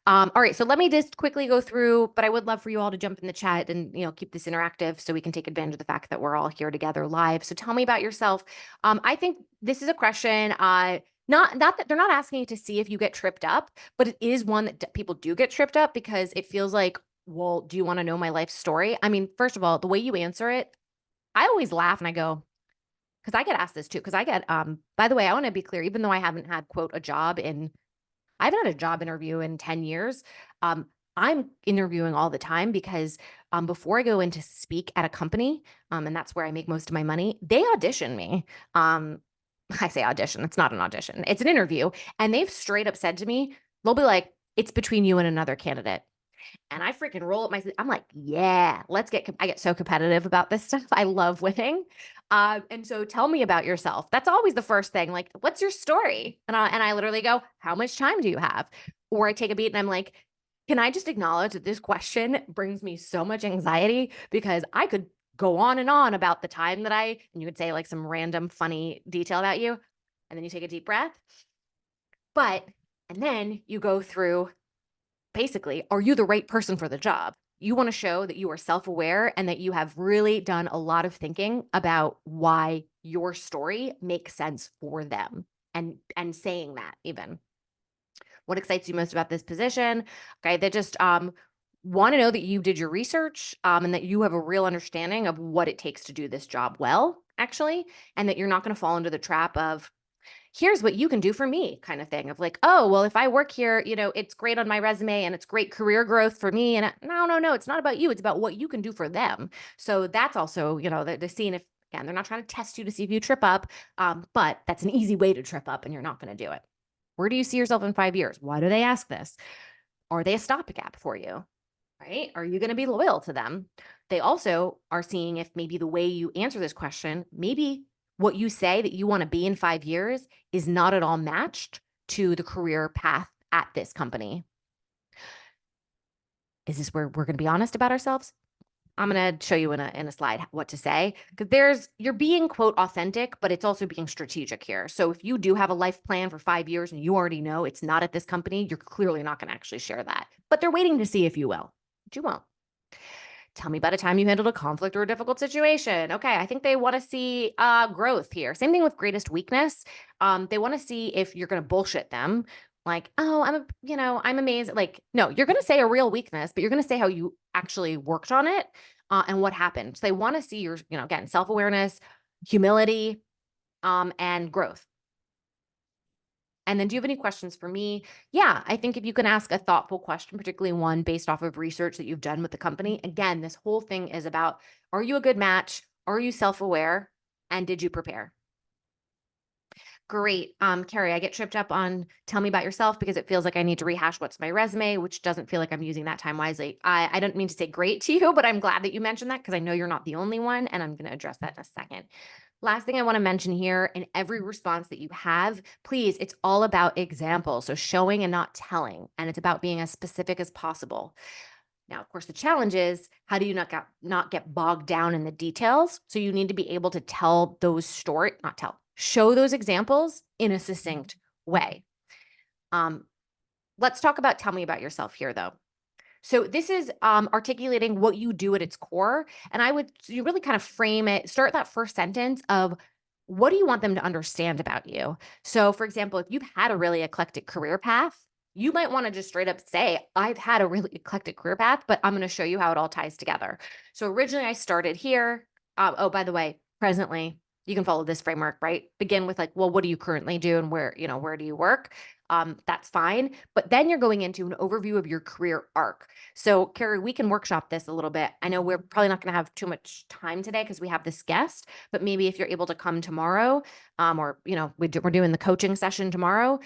All right. So let me just quickly go through, but I would love for you all to jump in the chat and, keep this interactive so we can take advantage of the fact that we're all here together live. So tell me about yourself. I think this is a question Not that they're not asking you to see if you get tripped up, but it is one that people do get tripped up because it feels like, well, do you want to know my life story? I mean, first of all, the way you answer it, I always laugh and I go, because I get asked this too. Because I get, by the way, I want to be clear, even though I haven't had, quote, a job in, I haven't had a job interview in 10 years. Um, I'm interviewing all the time because before I go in to speak at a company, and that's where I make most of my money, they audition me. Um, I say audition, it's not an audition, it's an interview. And they've straight up said to me, they'll be like, it's between you and another candidate. And I freaking roll up my sleeve. I'm like, yeah, I get so competitive about this stuff. I love winning. And so tell me about yourself. That's always the first thing. Like, what's your story? And I literally go, how much time do you have? Or I take a beat and I'm like, can I just acknowledge that this question brings me so much anxiety because I could go on and on about the time that and you would say like some random funny detail about you. And then you take a deep breath. And then you go through basically, are you the right person for the job? You want to show that you are self-aware and that you have really done a lot of thinking about why your story makes sense for them and saying that even. What excites you most about this position? Okay, they just want to know that you did your research and that you have a real understanding of what it takes to do this job well, actually, and that you're not going to fall into the trap of, here's what you can do for me kind of thing of like, oh, well, if I work here, it's great on my resume and it's great career growth for me. And no, it's not about you. It's about what you can do for them. So that's also, the seeing if, again, they're not trying to test you to see if you trip up, but that's an easy way to trip up and you're not going to do it. Where do you see yourself in 5 years? Why do they ask this? Are they a stopgap for you? Right? Are you going to be loyal to them? They also are seeing if maybe the way you answer this question, maybe what you say that you want to be in 5 years is not at all matched to the career path at this company. Is this where we're going to be honest about ourselves? I'm going to show you in a slide what to say, because you're being, quote, authentic, but it's also being strategic here. So if you do have a life plan for 5 years and you already know it's not at this company, you're clearly not going to actually share that, but they're waiting to see if you will, but you won't. Tell me about a time you handled a conflict or a difficult situation. Okay, I think they want to see growth here. Same thing with greatest weakness. They want to see if you're going to bullshit them. Like, oh, I'm amazed. Like, no, you're going to say a real weakness, but you're going to say how you actually worked on it and what happened. So they want to see your, again, self-awareness, humility, and growth. And then do you have any questions for me? Yeah, I think if you can ask a thoughtful question, particularly one based off of research that you've done with the company. Again, this whole thing is about, are you a good match? Are you self-aware? And did you prepare? Great. Carrie, I get tripped up on tell me about yourself because it feels like I need to rehash what's my resume, which doesn't feel like I'm using that time wisely. I don't mean to say great to you, but I'm glad that you mentioned that because I know you're not the only one, and I'm going to address that in a second. Last thing I want to mention here, in every response that you have, please, it's all about examples. So showing and not telling, and it's about being as specific as possible. Now, of course, the challenge is how do you not get bogged down in the details? So you need to be able to tell those show those examples in a succinct way. Let's talk about tell me about yourself here, though. So this is articulating what you do at its core. And you really kind of frame it, start that first sentence of what do you want them to understand about you? So for example, if you've had a really eclectic career path, you might want to just straight up say, I've had a really eclectic career path, but I'm going to show you how it all ties together. So originally I started here. Oh, by the way, presently, you can follow this framework, right? Begin with like, well, what do you currently do and where do you work? That's fine. But then you're going into an overview of your career arc. So Carrie, we can workshop this a little bit. I know we're probably not going to have too much time today because we have this guest, but maybe if you're able to come tomorrow, or, we're doing the coaching session tomorrow,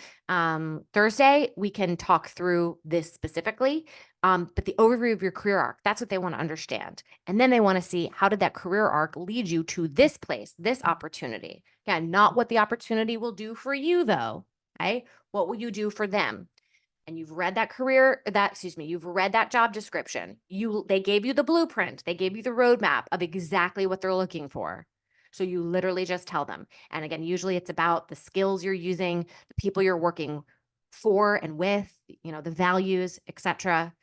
Thursday, we can talk through this specifically. But the overview of your career arc, that's what they want to understand. And then they want to see how did that career arc lead you to this place, this opportunity. Again, not what the opportunity will do for you though. Okay. What will you do for them? And you've read you've read that job description. They gave you the blueprint. They gave you the roadmap of exactly what they're looking for. So you literally just tell them. And again, usually it's about the skills you're using, the people you're working for and with, the values, etc.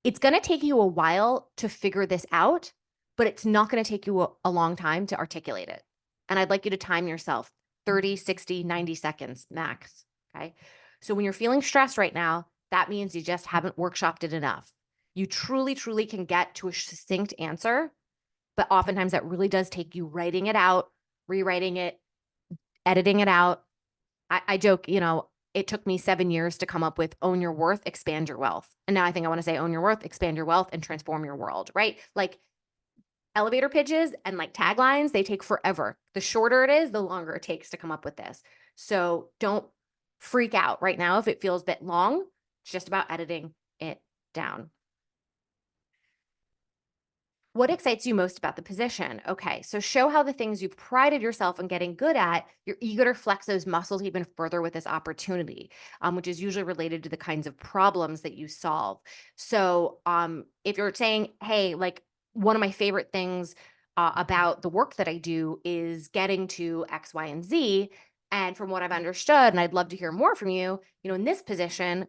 It's going to take you a while to figure this out, but it's not going to take you a long time to articulate it. And I'd like you to time yourself. 30, 60, 90 seconds max. Okay. So when you're feeling stressed right now, that means you just haven't workshopped it enough. You truly, truly can get to a succinct answer, but oftentimes that really does take you writing it out, rewriting it, editing it out. I joke, it took me 7 years to come up with own your worth, expand your wealth. And now I think I want to say own your worth, expand your wealth, and transform your world, right? Like elevator pitches and like taglines, they take forever. The shorter it is, the longer it takes to come up with this. So don't freak out right now if it feels a bit long. It's just about editing it down. What excites you most about the position? Okay, so show how the things you've prided yourself on getting good at, you're eager to flex those muscles even further with this opportunity, which is usually related to the kinds of problems that you solve. So if you're saying, hey, like one of my favorite things about the work that I do is getting to X, Y, and Z. And from what I've understood, and I'd love to hear more from you, in this position,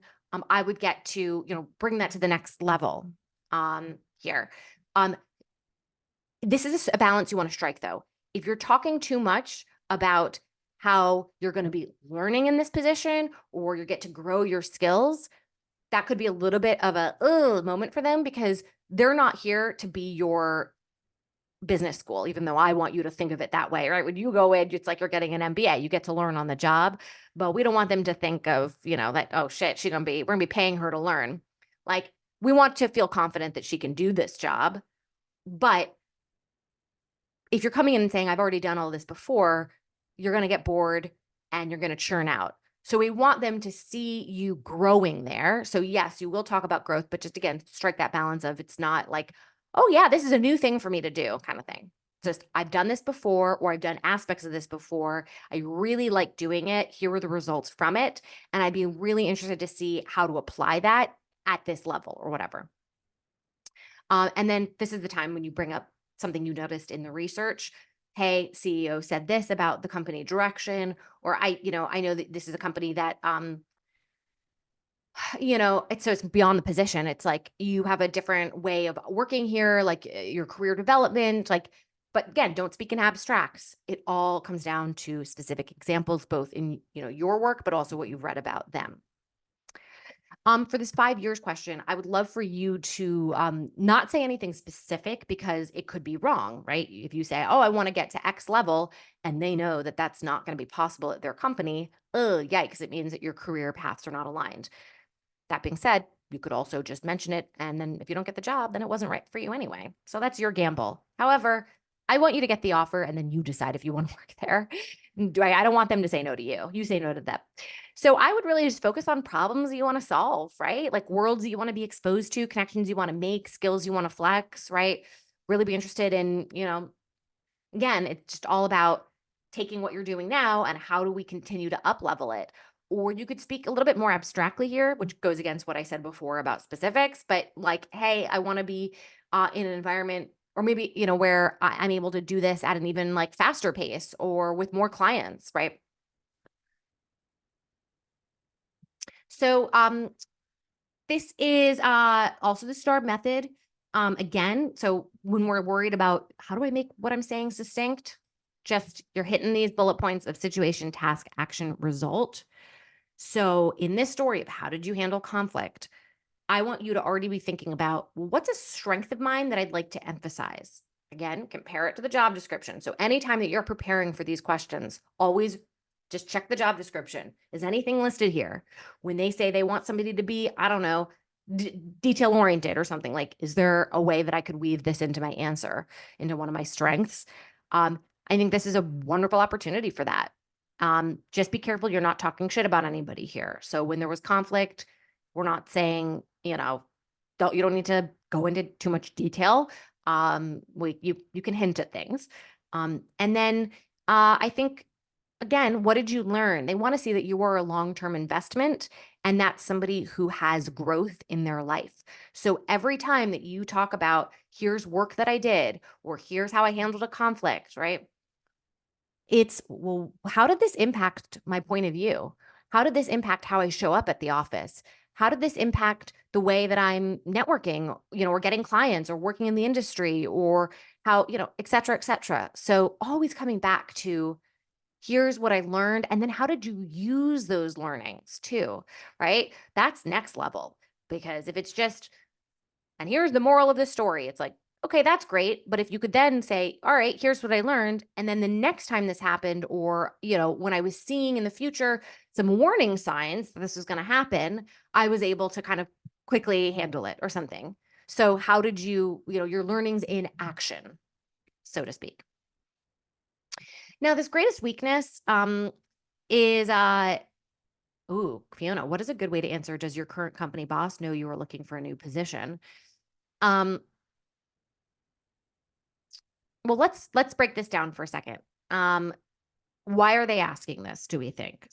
I would get to, bring that to the next level here. This is a balance you want to strike, though. If you're talking too much about how you're going to be learning in this position or you get to grow your skills, that could be a little bit of a moment for them because they're not here to be your business school, even though I want you to think of it that way, right? When you go in, it's like you're getting an MBA. You get to learn on the job, but we don't want them to think of, that, oh shit, we're going to be paying her to learn. Like we want to feel confident that she can do this job, but if you're coming in and saying, I've already done all this before, you're going to get bored and you're going to churn out. So we want them to see you growing there. So yes, you will talk about growth, but just again, strike that balance of it's not like, oh yeah, this is a new thing for me to do kind of thing. Just I've done this before, or I've done aspects of this before. I really like doing it. Here are the results from it. And I'd be really interested to see how to apply that at this level or whatever. And then this is the time when you bring up something you noticed in the research. Hey, CEO said this about the company direction, or I know that this is a company that, it's beyond the position. It's like you have a different way of working here, like your career development, but again, don't speak in abstracts. It all comes down to specific examples, both in, your work, but also what you've read about them. For this 5 years question, I would love for you to not say anything specific because it could be wrong, right? If you say, oh, I want to get to X level, and they know that that's not going to be possible at their company, yikes, it means that your career paths are not aligned. That being said, you could also just mention it. And then if you don't get the job, then it wasn't right for you anyway. So that's your gamble. However, I want you to get the offer and then you decide if you want to work there. I don't want them to say no to you. You say no to them. So I would really just focus on problems you want to solve, right? Like worlds that you want to be exposed to, connections you want to make, skills you want to flex, right? Really be interested in, again, it's just all about taking what you're doing now and how do we continue to up level it. Or you could speak a little bit more abstractly here, which goes against what I said before about specifics, but like, hey, I want to be in an environment or maybe, where I'm able to do this at an even like faster pace or with more clients, right? So this is also the STAR method. Again, so when we're worried about how do I make what I'm saying succinct, just you're hitting these bullet points of situation, task, action, result. So in this story of how did you handle conflict, I want you to already be thinking about, well, what's a strength of mine that I'd like to emphasize? Again, compare it to the job description. So anytime that you're preparing for these questions, always just check the job description. Is anything listed here? When they say they want somebody to be, I don't know, detail oriented or something, like, is there a way that I could weave this into my answer, into one of my strengths? I think this is a wonderful opportunity for that. Just be careful you're not talking shit about anybody here. So when there was conflict, we're not saying, you don't need to go into too much detail. You can hint at things. And then I think, again, what did you learn? They want to see that you are a long-term investment and that's somebody who has growth in their life. So every time that you talk about, here's work that I did, or here's how I handled a conflict, right? It's, well, how did this impact my point of view? How did this impact how I show up at the office? How did this impact the way that I'm networking, or getting clients or working in the industry or how, et cetera, et cetera. So always coming back to Here's what I learned. And then how did you use those learnings too, right? That's next level. Because if it's just, and here's the moral of the story, it's like, okay, that's great. But if you could then say, all right, here's what I learned. And then the next time this happened, or, when I was seeing in the future some warning signs that this was going to happen, I was able to kind of quickly handle it or something. So how did you, your learnings in action, so to speak. Now, this greatest weakness is ooh, Fiona, what is a good way to answer? Does your current company boss know you are looking for a new position? Well, let's break this down for a second. Why are they asking this, do we think?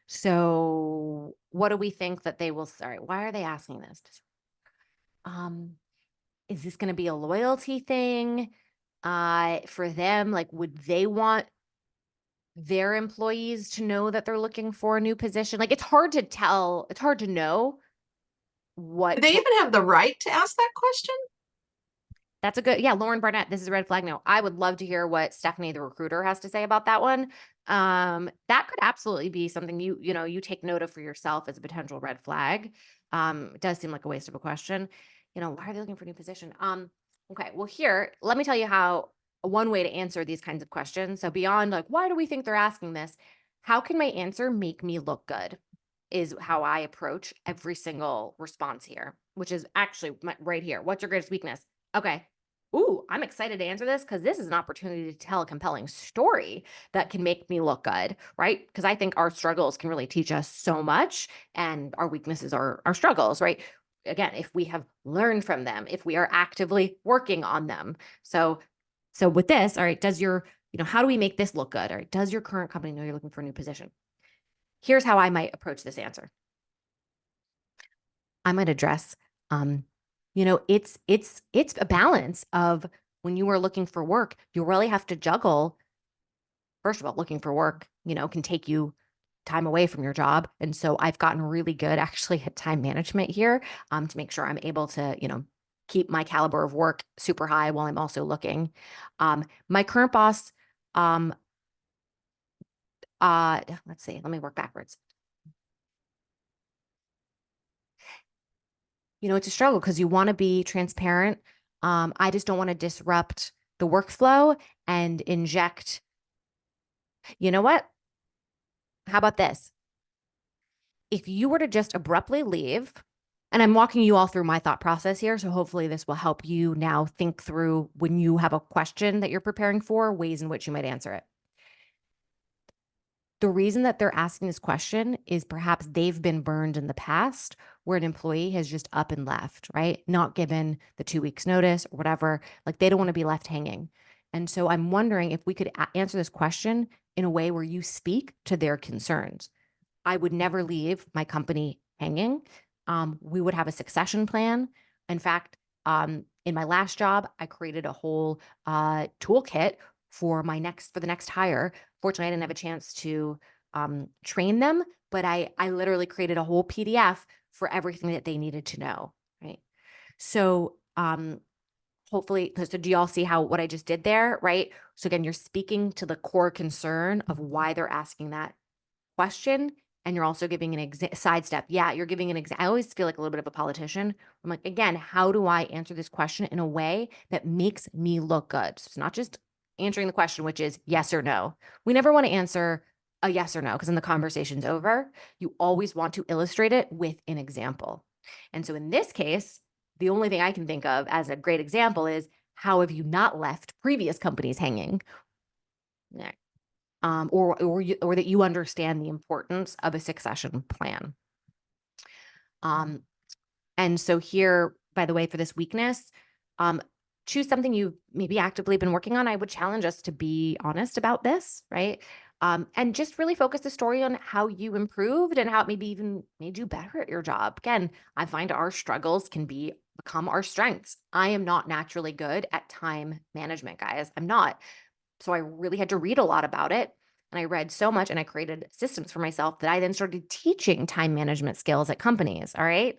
So what do we think that they will, sorry, why are they asking this? Is this going to be a loyalty thing for them? Like, would they want their employees to know that they're looking for a new position? Like, it's hard to tell. It's hard to know Do what. they even have the right to ask that question? That's a good, yeah, Lauren Barnett, this is a red flag. No, I would love to hear what Stephanie, the recruiter, has to say about that one. That could absolutely be something you take note of for yourself as a potential red flag. It does seem like a waste of a question. Why are they looking for a new position? Okay, well here, let me tell you how one way to answer these kinds of questions. So beyond like, why do we think they're asking this? How can my answer make me look good? Is how I approach every single response here, which is actually right here. What's your greatest weakness? Okay. Ooh, I'm excited to answer this because this is an opportunity to tell a compelling story that can make me look good, right? Because I think our struggles can really teach us so much, and our weaknesses are our struggles, right? Again, if we have learned from them, if we are actively working on them. So with this, all right, how do we make this look good? All right, does your current company know you're looking for a new position? Here's how I might approach this answer. I might address, it's a balance of when you are looking for work, you really have to juggle. First of all, looking for work, can take you time away from your job. And so I've gotten really good actually at time management here, to make sure I'm able to, keep my caliber of work super high while I'm also looking. My current boss, let's see, let me work backwards. It's a struggle because you want to be transparent. I just don't want to disrupt the workflow and inject. You know what? How about this? If you were to just abruptly leave, and I'm walking you all through my thought process here, so hopefully this will help you now think through when you have a question that you're preparing for, ways in which you might answer it. The reason that they're asking this question is perhaps they've been burned in the past where an employee has just up and left, right? Not given the 2 weeks notice or whatever. Like, they don't want to be left hanging. And so I'm wondering if we could answer this question in a way where you speak to their concerns. I would never leave my company hanging. We would have a succession plan. In fact, in my last job, I created a whole toolkit for the next hire. Fortunately, I didn't have a chance to train them, but I literally created a whole PDF for everything that they needed to know, right? So hopefully, so do y'all see what I just did there, right? So again, you're speaking to the core concern of why they're asking that question, and you're also giving an sidestep. Yeah, you're giving an I always feel like a little bit of a politician. I'm like, again, how do I answer this question in a way that makes me look good? So it's not just answering the question, which is yes or no. We never want to answer a yes or no because then the conversation's over. You always want to illustrate it with an example. And so in this case, the only thing I can think of as a great example is, how have you not left previous companies hanging? Or that you understand the importance of a succession plan. And so here, by the way, for this weakness, choose something you've maybe actively been working on. I would challenge us to be honest about this, right? And just really focus the story on how you improved and how it maybe even made you better at your job. Again, I find our struggles can become our strengths. I am not naturally good at time management, guys. I'm not. So I really had to read a lot about it. And I read so much, and I created systems for myself that I then started teaching time management skills at companies. All right.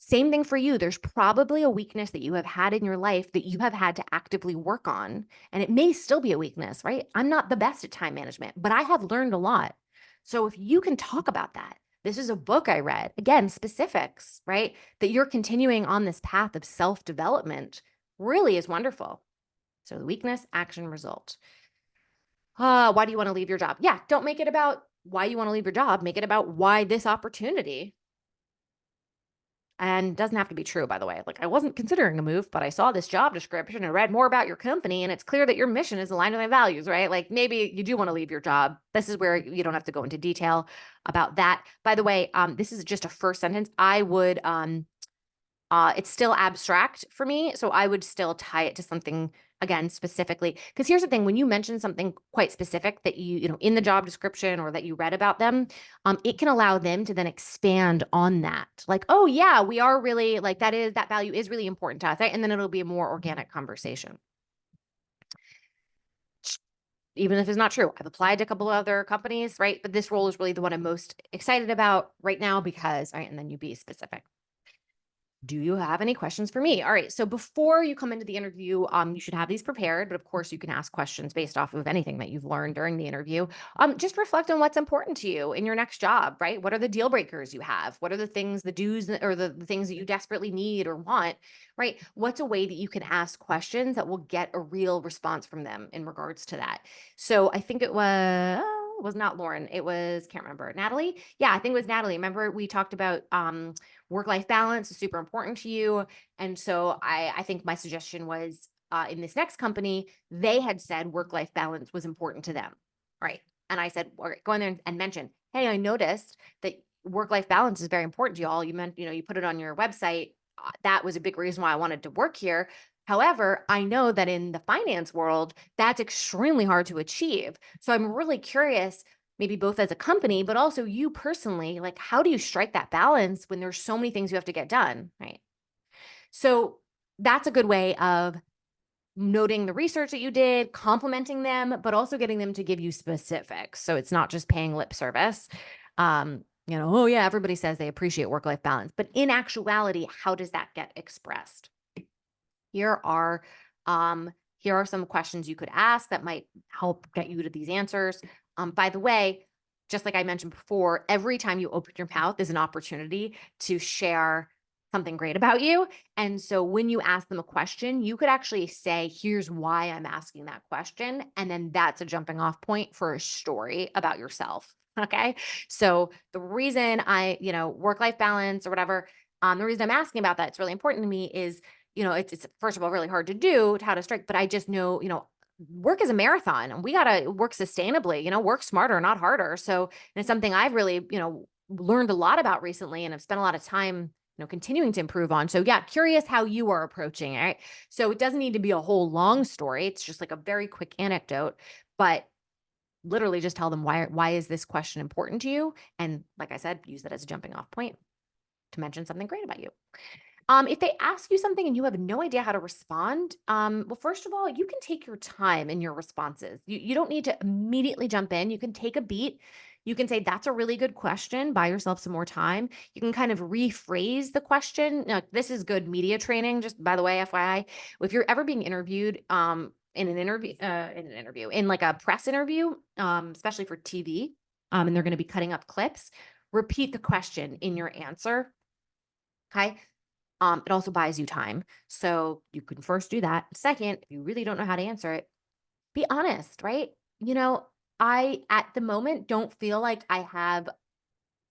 Same thing for you. There's probably a weakness that you have had in your life that you have had to actively work on. And it may still be a weakness, right? I'm not the best at time management, but I have learned a lot. So if you can talk about that, this is a book I read, again, specifics, right? That you're continuing on this path of self-development really is wonderful. So the weakness, action, result. Why do you want to leave your job? Yeah, don't make it about why you want to leave your job. Make it about why this opportunity. And doesn't have to be true, by the way. Like, I wasn't considering a move, but I saw this job description and read more about your company, and it's clear that your mission is aligned with my values, right? Like, maybe you do want to leave your job. This is where you don't have to go into detail about that. By the way, this is just a first sentence. I would, it's still abstract for me, so I would still tie it to something, again, specifically. Because here's the thing, when you mention something quite specific that you know, in the job description or that you read about them, it can allow them to then expand on that. Like, oh yeah, we are really like, that value is really important to us, right? And then it'll be a more organic conversation. Even if it's not true. I've applied to a couple of other companies, right? But this role is really the one I'm most excited about right now because, right, and then you be specific. Do you have any questions for me? All right. So before you come into the interview, you should have these prepared, but of course you can ask questions based off of anything that you've learned during the interview. Just reflect on what's important to you in your next job, right? What are the deal breakers you have? What are the things, the do's or the things that you desperately need or want, right? What's a way that you can ask questions that will get a real response from them in regards to that? So I think it was not Lauren. It was, can't remember, Natalie. Yeah, I think it was Natalie. Remember we talked about, work-life balance is super important to you. And so I think my suggestion was in this next company, they had said work-life balance was important to them. Right. And I said, all right, go in there and mention, hey, I noticed that work-life balance is very important to y'all. You meant, you put it on your website. That was a big reason why I wanted to work here. However, I know that in the finance world, that's extremely hard to achieve. So I'm really curious, maybe both as a company, but also you personally, like, how do you strike that balance when there's so many things you have to get done, right? So that's a good way of noting the research that you did, complimenting them, but also getting them to give you specifics. So it's not just paying lip service. Oh yeah, everybody says they appreciate work-life balance, but in actuality, how does that get expressed? Here are some questions you could ask that might help get you to these answers. By the way, just like I mentioned before, every time you open your mouth is an opportunity to share something great about you. And so when you ask them a question, you could actually say, here's why I'm asking that question. And then that's a jumping off point for a story about yourself. Okay. So the reason work-life balance or whatever, the reason I'm asking about that, it's really important to me is, it's first of all, really hard to do how to strike, but I just know, work is a marathon and we got to work sustainably, work smarter, not harder. So and it's something I've really, learned a lot about recently and I've spent a lot of time, continuing to improve on. So yeah, curious how you are approaching it. Right? So it doesn't need to be a whole long story. It's just like a very quick anecdote, but literally just tell them why is this question important to you? And like I said, use that as a jumping off point to mention something great about you. If they ask you something and you have no idea how to respond, well, first of all, you can take your time in your responses. You don't need to immediately jump in. You can take a beat. You can say, that's a really good question. Buy yourself some more time. You can kind of rephrase the question. Now, this is good media training, just by the way, FYI. If you're ever being interviewed in like a press interview, especially for TV, and they're going to be cutting up clips, repeat the question in your answer. Okay. It also buys you time. So you can first do that. Second, if you really don't know how to answer it, be honest, right? I, at the moment, don't feel like I have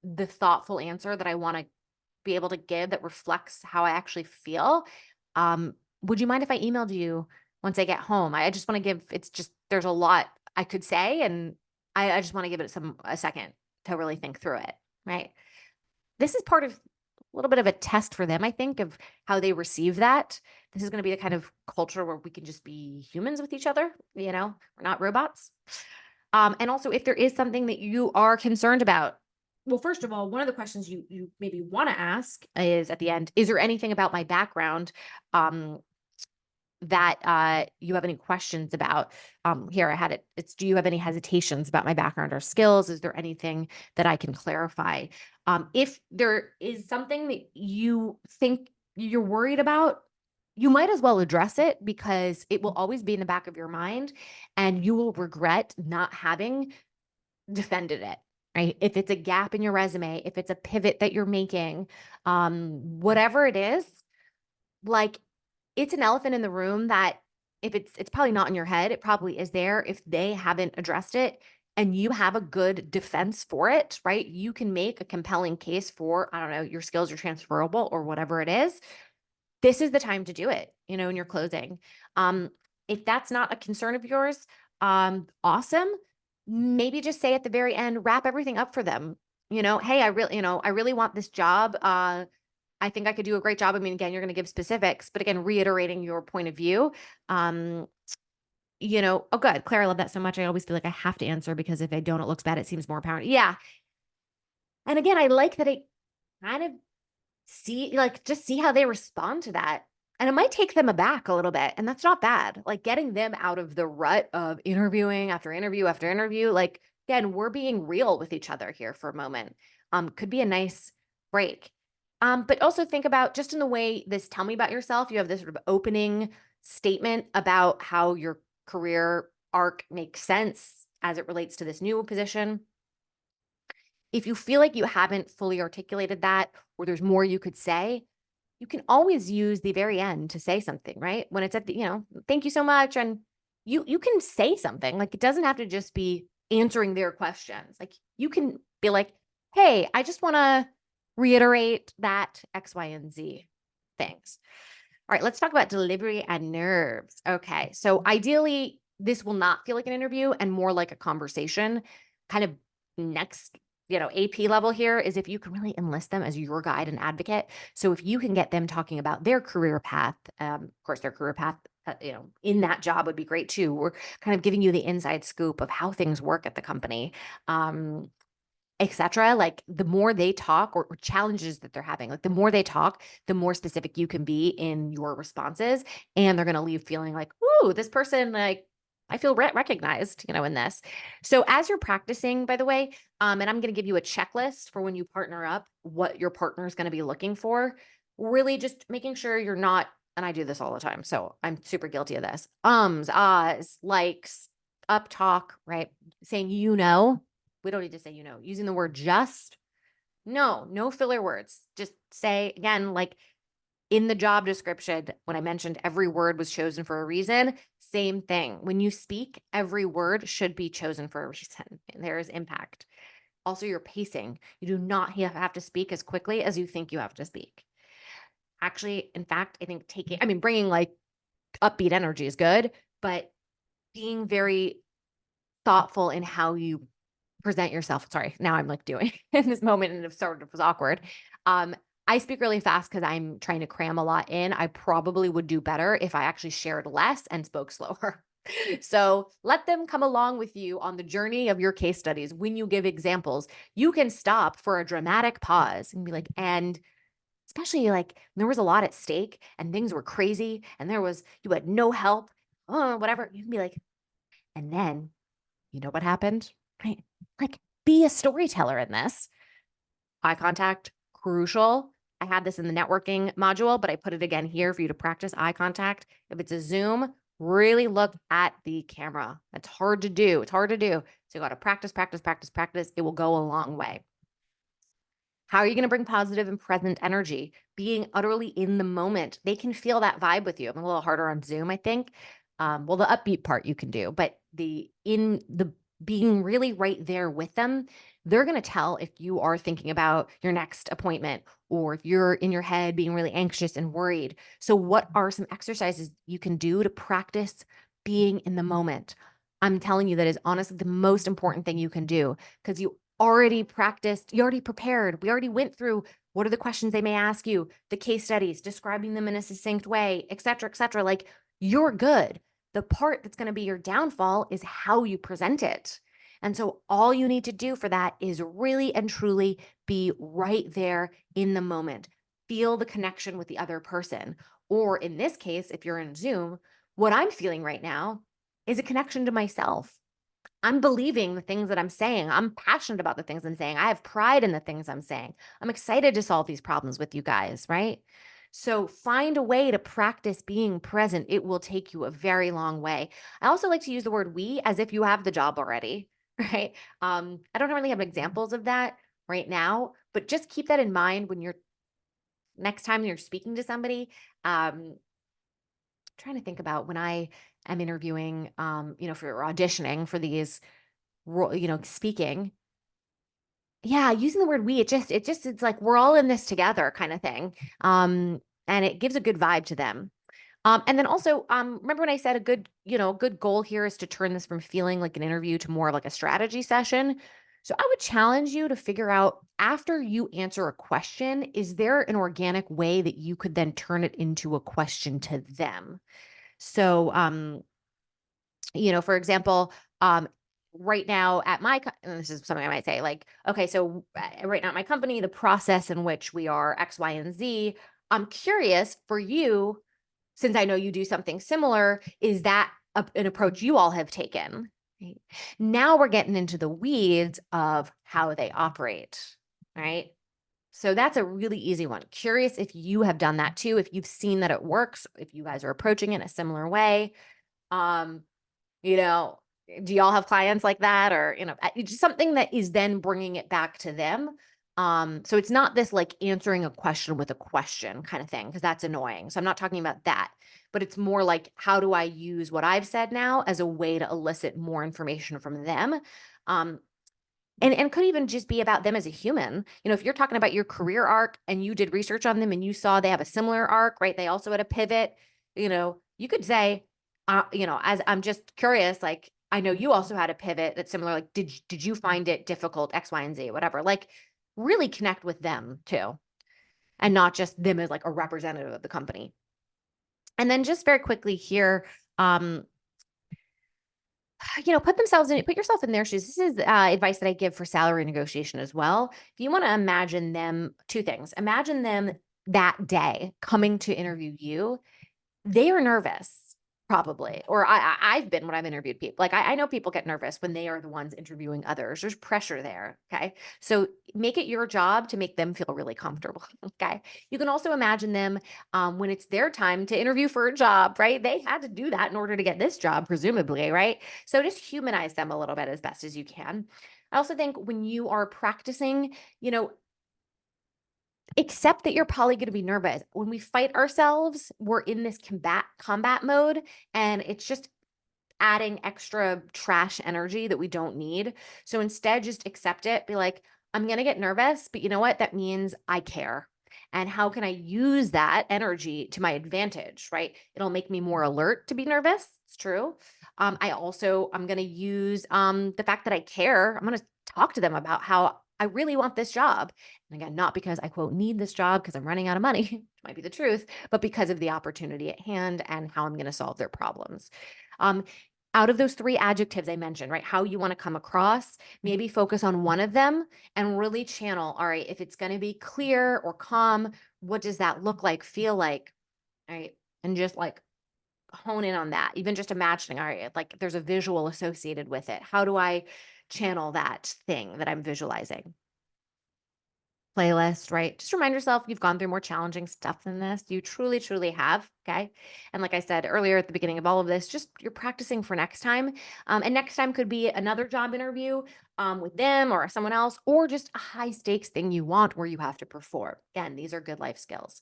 the thoughtful answer that I want to be able to give that reflects how I actually feel. Would you mind if I emailed you once I get home? I just want to there's a lot I could say, and I just want to give it a second to really think through it, right? This is part of a little bit of a test for them, I think, of how they receive that. This is going to be the kind of culture where we can just be humans with each other, we're not robots. And also, if there is something that you are concerned about, well, first of all, one of the questions you maybe want to ask is at the end, is there anything about my background that you have any questions about. Here I had it. It's, do you have any hesitations about my background or skills? Is there anything that I can clarify? If there is something that you think you're worried about, you might as well address it, because it will always be in the back of your mind and you will regret not having defended it. Right? If it's a gap in your resume, if it's a pivot that you're making, whatever it is, like, it's an elephant in the room that if it's probably not in your head, it probably is there. If they haven't addressed it and you have a good defense for it, right? You can make a compelling case for, I don't know, your skills are transferable or whatever it is. This is the time to do it, in your closing. If that's not a concern of yours, awesome. Maybe just say at the very end, wrap everything up for them. Hey, I really want this job. I think I could do a great job. I mean, again, you're going to give specifics, but again, reiterating your point of view. Oh, good. Claire, I love that so much. I always feel like I have to answer, because if I don't, it looks bad. It seems more apparent. Yeah. And again, I like that I kind of just see how they respond to that. And it might take them aback a little bit. And that's not bad. Like, getting them out of the rut of interviewing after interview after interview. Like, again, we're being real with each other here for a moment. Could be a nice break. But also think about, just in the way this tell me about yourself, you have this sort of opening statement about how your career arc makes sense as it relates to this new position. If you feel like you haven't fully articulated that, or there's more you could say, you can always use the very end to say something, right? When it's at the, thank you so much. And you can say something. Like, it doesn't have to just be answering their questions. Like, you can be like, hey, I just want to reiterate that X, Y, and Z things. All right, let's talk about delivery and nerves. Okay, so ideally, this will not feel like an interview and more like a conversation. Kind of next, AP level here is if you can really enlist them as your guide and advocate. So if you can get them talking about their career path, of course, their career path, in that job would be great too. We're kind of giving you the inside scoop of how things work at the company. Etc. Like, the more they talk, or challenges that they're having, like, the more they talk, the more specific you can be in your responses. And they're going to leave feeling like, ooh, this person, like, I feel recognized, in this. So as you're practicing, by the way, and I'm going to give you a checklist for when you partner up, what your partner is going to be looking for, really just making sure you're not, and I do this all the time, so I'm super guilty of this, ahs, likes, up talk, right? Saying, we don't need to say, using the word just. No filler words. Just say, again, like in the job description, when I mentioned every word was chosen for a reason, same thing. When you speak, every word should be chosen for a reason. There is impact. Also, your pacing. You do not have to speak as quickly as you think you have to speak. Actually, in fact, I think bringing like upbeat energy is good, but being very thoughtful in how you present yourself. Sorry, now I'm like doing in this moment, and it sort of was awkward. I speak really fast because I'm trying to cram a lot in. I probably would do better if I actually shared less and spoke slower. So let them come along with you on the journey of your case studies. When you give examples, you can stop for a dramatic pause and be like, and especially like there was a lot at stake and things were crazy and you had no help, whatever. You can be like, and then, what happened? Right? Like, be a storyteller in this. Eye contact, crucial. I had this in the networking module, but I put it again here for you to practice eye contact. If it's a Zoom, really look at the camera. It's hard to do. So you got to practice, practice, practice, practice. It will go a long way. How are you going to bring positive and present energy? Being utterly in the moment. They can feel that vibe with you. I'm a little harder on Zoom, I think. Well, the upbeat part you can do, but being really right there with them, they're going to tell if you are thinking about your next appointment, or if you're in your head being really anxious and worried. So what are some exercises you can do to practice being in the moment? I'm telling you, that is honestly the most important thing you can do, because you already practiced, you already prepared. We already went through what are the questions they may ask you, the case studies, describing them in a succinct way, et cetera, et cetera. Like, you're good. The part that's going to be your downfall is how you present it. And so all you need to do for that is really and truly be right there in the moment. Feel the connection with the other person. Or in this case, if you're in Zoom, what I'm feeling right now is a connection to myself. I'm believing the things that I'm saying. I'm passionate about the things I'm saying. I have pride in the things I'm saying. I'm excited to solve these problems with you guys, right? So find a way to practice being present. It will take you a very long way. I also like to use the word we as if you have the job already, right? I don't really have examples of that right now, but just keep that in mind when you're next time you're speaking to somebody. Trying to think about when I am interviewing, for auditioning for these, speaking. Yeah, using the word we, it's like we're all in this together kind of thing. And it gives a good vibe to them. And then also, remember when I said a good goal here is to turn this from feeling like an interview to more of like a strategy session. So I would challenge you to figure out after you answer a question, is there an organic way that you could then turn it into a question to them? So, for example, right now at and this is something I might say, like, okay, so right now at my company, the process in which we are X, Y, and Z, I'm curious for you, since I know you do something similar, is that an approach you all have taken? Right? Now we're getting into the weeds of how they operate, right? So that's a really easy one. Curious if you have done that too, if you've seen that it works, if you guys are approaching it in a similar way. Um, you know, do y'all have clients like that, or, just something that is then bringing it back to them? So it's not this like answering a question with a question kind of thing, because that's annoying. So I'm not talking about that, but it's more like, how do I use what I've said now as a way to elicit more information from them? And could even just be about them as a human. If you're talking about your career arc and you did research on them and you saw they have a similar arc, right? They also had a pivot, you could say, as I'm just curious, like, I know you also had a pivot that's similar. Like, did you find it difficult, X, Y, and Z, whatever? Like, really connect with them too, and not just them as like a representative of the company. And then just very quickly here, put yourself in their shoes. This is advice that I give for salary negotiation as well. If you want to imagine them, two things. Imagine them that day coming to interview you. They are nervous, probably, or I've been when I've interviewed people. Like I know people get nervous when they are the ones interviewing others. There's pressure there. Okay, so make it your job to make them feel really comfortable. Okay, you can also imagine them when it's their time to interview for a job, right? They had to do that in order to get this job, presumably, right? So just humanize them a little bit as best as you can. I also think when you are practicing, accept that you're probably going to be nervous. When we fight ourselves, we're in this combat mode, and it's just adding extra trash energy that we don't need. So instead, just accept it. Be like, I'm going to get nervous, but you know what? That means I care. And how can I use that energy to my advantage, right? It'll make me more alert to be nervous. It's true. I'm going to use the fact that I care. I'm going to talk to them about how I really want this job. And again, not because I quote need this job because I'm running out of money, which might be the truth, but because of the opportunity at hand and how I'm going to solve their problems. Out of those three adjectives I mentioned, right, how you want to come across, maybe focus on one of them and really channel, all right, if it's going to be clear or calm, what does that look like, feel like, right? And just like hone in on that, even just imagining, all right, like there's a visual associated with it. How do I channel that thing that I'm visualizing? Playlist, right? Just remind yourself you've gone through more challenging stuff than this. You truly, truly have. Okay. And like I said earlier at the beginning of all of this, just you're practicing for next time. And next time could be another job interview with them or someone else, or just a high stakes thing you want where you have to perform. Again, these are good life skills.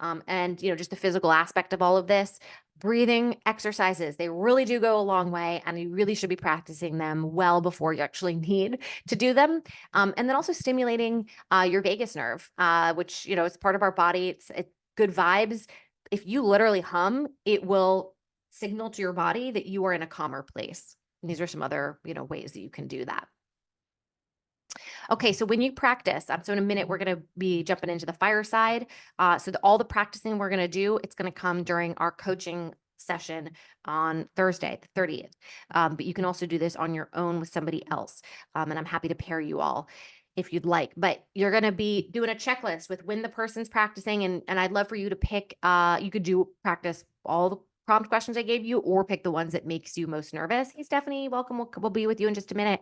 And just the physical aspect of all of this, breathing exercises, they really do go a long way, and you really should be practicing them well before you actually need to do them. And then also stimulating your vagus nerve, which is part of our body. It's good vibes. If you literally hum, it will signal to your body that you are in a calmer place. And these are some other ways that you can do that. Okay, so when you practice, so in a minute, we're going to be jumping into the fireside. All the practicing we're going to do, it's going to come during our coaching session on Thursday, the 30th. But you can also do this on your own with somebody else. And I'm happy to pair you all. if you'd like, but you're going to be doing a checklist with when the person's practicing. And I'd love for you to pick, you could practice all the prompt questions I gave you, or pick the ones that makes you most nervous. Hey, Stephanie, welcome. We'll be with you in just a minute.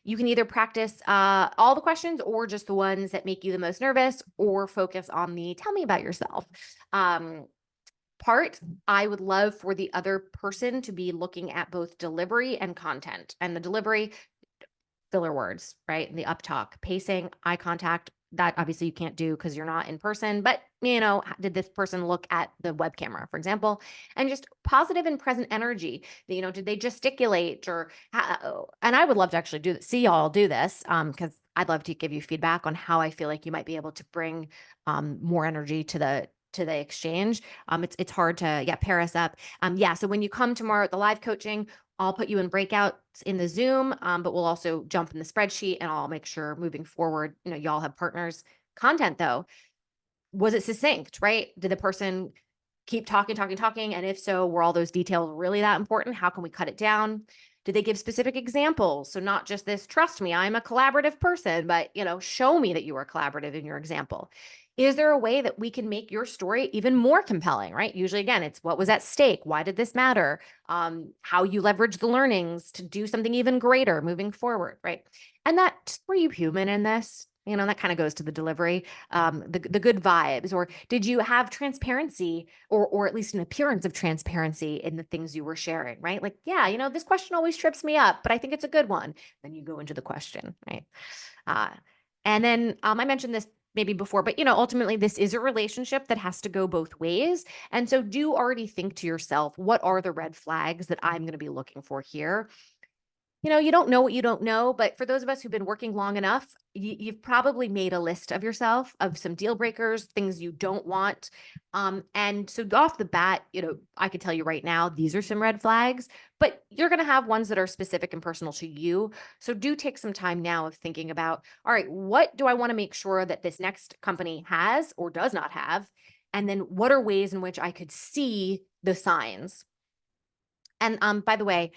You can either practice all the questions or just the ones that make you the most nervous, or focus on the tell me about yourself part. I would love for the other person to be looking at both delivery and content. And the delivery, filler words, right? The uptalk, pacing, eye contact, that obviously you can't do because you're not in person, but did this person look at the web camera, for example? And just positive and present energy. Did they gesticulate and I would love to actually see y'all do this because I'd love to give you feedback on how I feel like you might be able to bring more energy to the exchange. It's hard to pair us up. So when you come tomorrow at the live coaching, I'll put you in breakouts in the Zoom, but we'll also jump in the spreadsheet, and I'll make sure moving forward, y'all have partners. Content though, was it succinct, right? Did the person keep talking? And if so, were all those details really that important? How can we cut it down? Did they give specific examples? So not just this, trust me, I'm a collaborative person, but show me that you are collaborative in your example. Is there a way that we can make your story even more compelling, right? Usually, again, it's what was at stake? Why did this matter? How you leverage the learnings to do something even greater moving forward, right? And that, were you human in this? That kind of goes to the delivery, the good vibes, or did you have transparency or at least an appearance of transparency in the things you were sharing, right? Like, this question always trips me up, but I think it's a good one. Then you go into the question, right? And then I mentioned this maybe before, but ultimately this is a relationship that has to go both ways. And so do already think to yourself, what are the red flags that I'm going to be looking for here? You don't know what you don't know, but for those of us who've been working long enough, you've probably made a list of yourself of some deal breakers, things you don't want. And so off the bat, I could tell you right now, these are some red flags, but you're going to have ones that are specific and personal to you. So do take some time now of thinking about, all right, what do I want to make sure that this next company has or does not have? And then what are ways in which I could see the signs? And by the way,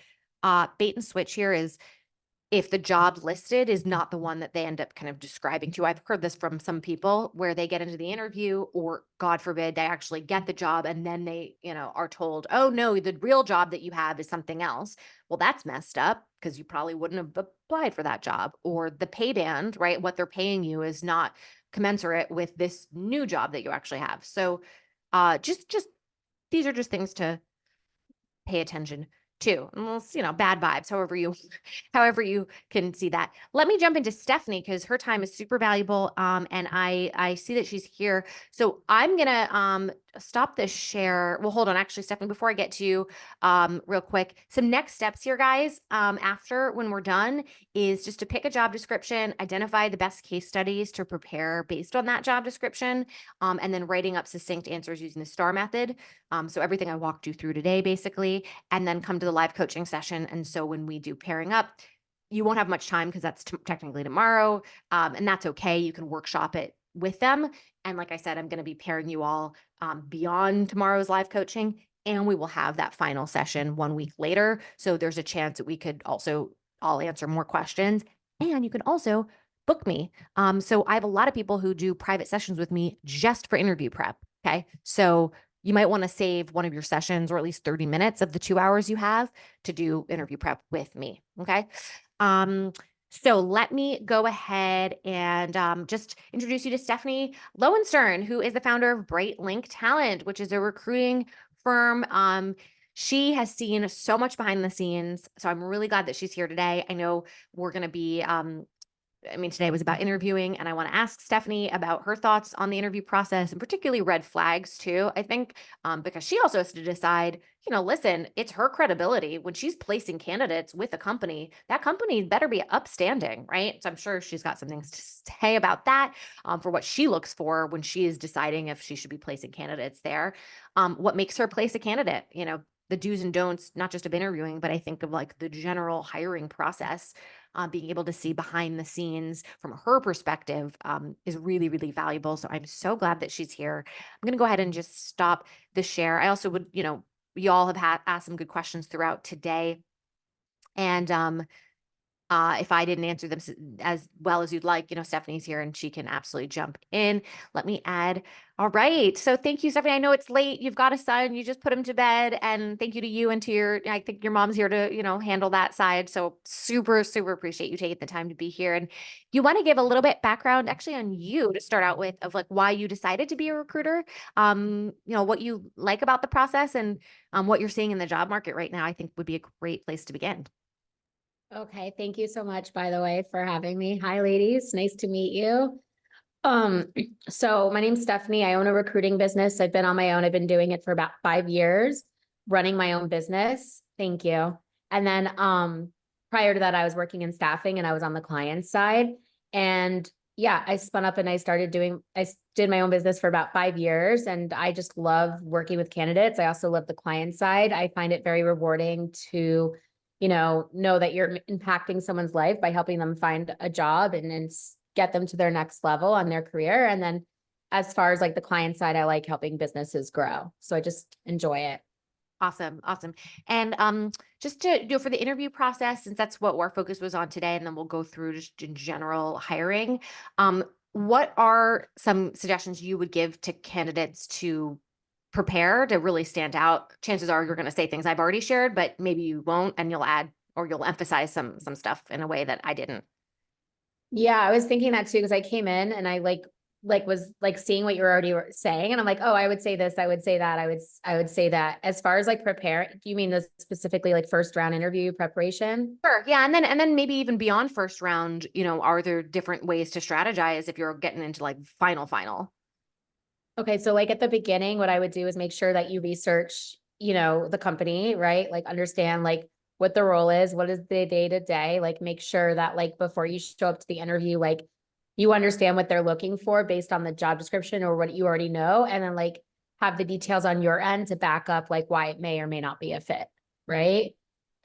bait and switch here is if the job listed is not the one that they end up kind of describing to you. I've heard this from some people where they get into the interview, or God forbid, they actually get the job and then they, are told, oh no, the real job that you have is something else. Well, that's messed up because you probably wouldn't have applied for that job, or the pay band, right? What they're paying you is not commensurate with this new job that you actually have. So just these are just things to pay attention to. Unless, bad vibes, however you can see that. Let me jump into Stephanie because her time is super valuable. And I see that she's here. So I'm gonna stop the share. Well, hold on. Actually, Stephanie, before I get to you, real quick, some next steps here, guys. After when we're done is just to pick a job description, identify the best case studies to prepare based on that job description, and then writing up succinct answers using the STAR method. So everything I walked you through today, basically, and then come to the live coaching session. And so when we do pairing up, you won't have much time because that's technically tomorrow. And that's okay. You can workshop it with them. And like I said, I'm going to be pairing you all beyond tomorrow's live coaching, and we will have that final session 1 week later. So there's a chance that we could also, I'll answer more questions, and you can also book me. So I have a lot of people who do private sessions with me just for interview prep. Okay. So you might want to save one of your sessions, or at least 30 minutes of the 2 hours you have to do interview prep with me. Okay. So let me go ahead and just introduce you to Stephanie Lowenstern, who is the founder of Bright Link Talent, which is a recruiting firm. She has seen so much behind the scenes. So I'm really glad that she's here today. I know we're going to be, today was about interviewing, and I want to ask Stephanie about her thoughts on the interview process, and particularly red flags too, I think, because she also has to decide, listen, it's her credibility when she's placing candidates with a company. That company better be upstanding, right? So I'm sure she's got some things to say about that, for what she looks for when she is deciding if she should be placing candidates there. What makes her place a candidate, the do's and don'ts, not just of interviewing, but I think of like the general hiring process. Being able to see behind the scenes from her perspective is really, really valuable. So I'm so glad that she's here. I'm going to go ahead and just stop the share. I also would, you all have asked some good questions throughout today. And If I didn't answer them as well as you'd like, Stephanie's here and she can absolutely jump in. Let me add. All right. So thank you, Stephanie. I know it's late. You've got a son. You just put him to bed. And thank you to you and I think your mom's here to, handle that side. So super, super appreciate you taking the time to be here. And you want to give a little bit background actually on you to start out with of like why you decided to be a recruiter, what you like about the process and what you're seeing in the job market right now, I think would be a great place to begin. Okay, thank you so much, by the way, for having me. Hi, ladies. Nice to meet you. Um, so my name's Stephanie. I own a recruiting business. I've been on my own. I've been doing it for about 5 years, running my own business. Thank you. And then prior to that, I was working in staffing and I was on the client side. And yeah, I spun up and I did my own business for about 5 years. And I just love working with candidates. I also love the client side. I find it very rewarding to know that you're impacting someone's life by helping them find a job and get them to their next level on their career. And then as far as like the client side, I like helping businesses grow. So I just enjoy it. Awesome. Awesome. And just to for the interview process, since that's what our focus was on today, and then we'll go through just in general hiring. What are some suggestions you would give to candidates to prepare to really stand out? Chances are you're going to say things I've already shared, but maybe you won't, and you'll add or you'll emphasize some stuff in a way that I didn't. Yeah, I was thinking that too, because I came in and I was seeing what you were already saying. And I'm like, oh, I would say this, I would say that, I would say that. As far as like prepare, do you mean this specifically like first round interview preparation? Sure. Yeah. And then maybe even beyond first round, are there different ways to strategize if you're getting into like final? Okay, so like at the beginning, what I would do is make sure that you research, the company, right? Like understand like what the role is, what is the day to day, like make sure that like before you show up to the interview, like you understand what they're looking for based on the job description or what you already know, and then like have the details on your end to back up like why it may or may not be a fit, right?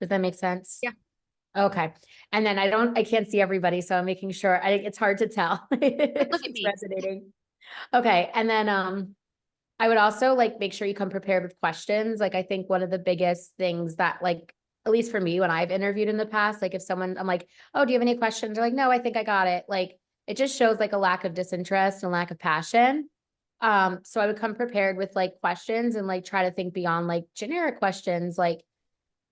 Does that make sense? Yeah. Okay. And then I can't see everybody, so I'm making sure it's hard to tell. Look at It's me. resonating. Okay. And then I would also like make sure you come prepared with questions. Like I think one of the biggest things that like, at least for me, when I've interviewed in the past, like if I'm like, oh, do you have any questions? They're like, no, I think I got it. Like it just shows like a lack of disinterest and lack of passion. So I would come prepared with like questions and like try to think beyond like generic questions, like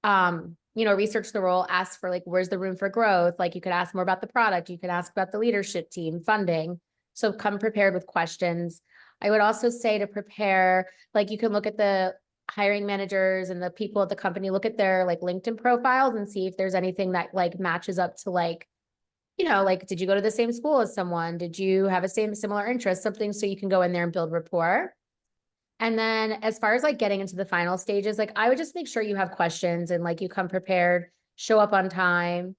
research the role, ask for like, where's the room for growth? Like you could ask more about the product. You could ask about the leadership team, funding. So come prepared with questions. I would also say to prepare, like you can look at the hiring managers and the people at the company, look at their like LinkedIn profiles and see if there's anything that like matches up to like, like, did you go to the same school as someone? Did you have a similar interest? Something so you can go in there and build rapport. And then as far as like getting into the final stages, like I would just make sure you have questions and like you come prepared, show up on time.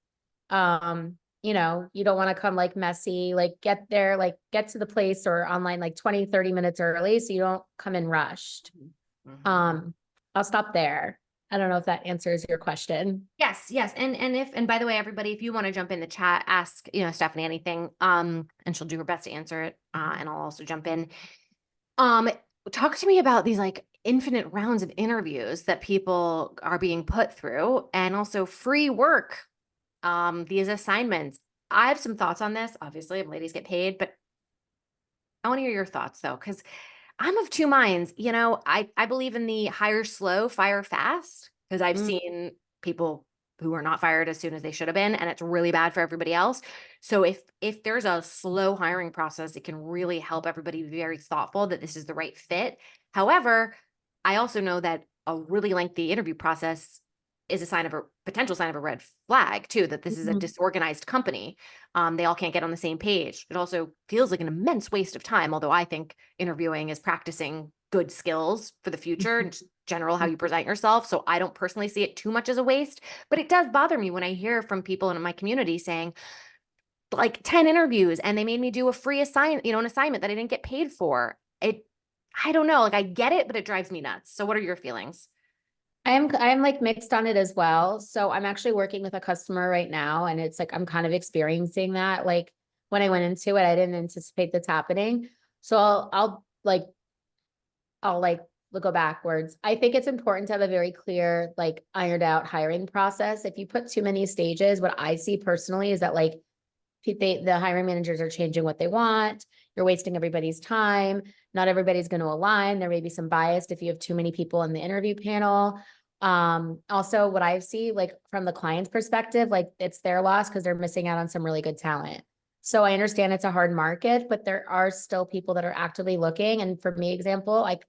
You don't want to come like messy, like get there, like get to the place or online like 20, 30 minutes early so you don't come in rushed. Mhm. I'll stop there. I don't know if that answers your question. Yes, yes. And by the way, everybody, if you want to jump in the chat, ask, Stephanie anything, and she'll do her best to answer it. And I'll also jump in. Talk to me about these like infinite rounds of interviews that people are being put through and also free work. These assignments. I have some thoughts on this. Obviously, ladies get paid, but I want to hear your thoughts though, because I'm of two minds. I believe in the hire slow, fire fast, because I've seen people who are not fired as soon as they should have been, and it's really bad for everybody else. So if there's a slow hiring process, it can really help everybody be very thoughtful that this is the right fit. However, I also know that a really lengthy interview process is a potential sign of a red flag too, that this is a disorganized company. They all can't get on the same page. It also feels like an immense waste of time, although I think interviewing is practicing good skills for the future and just general how you present yourself. So I don't personally see it too much as a waste, but it does bother me when I hear from people in my community saying like 10 interviews and they made me do a free an assignment that I didn't get paid for. I don't know, like I get it, but it drives me nuts. So what are your feelings? I'm like mixed on it as well. So I'm actually working with a customer right now and it's like I'm kind of experiencing that. Like when I went into it, I didn't anticipate that's happening. So I'll like go backwards. I think it's important to have a very clear, like ironed out hiring process. If you put too many stages, what I see personally is that like the hiring managers are changing what they want. You're wasting everybody's time. Not everybody's going to align. There may be some bias if you have too many people in the interview panel. Also what I see, like from the client's perspective, like it's their loss because they're missing out on some really good talent. So I understand it's a hard market, but there are still people that are actively looking. And for me, example, like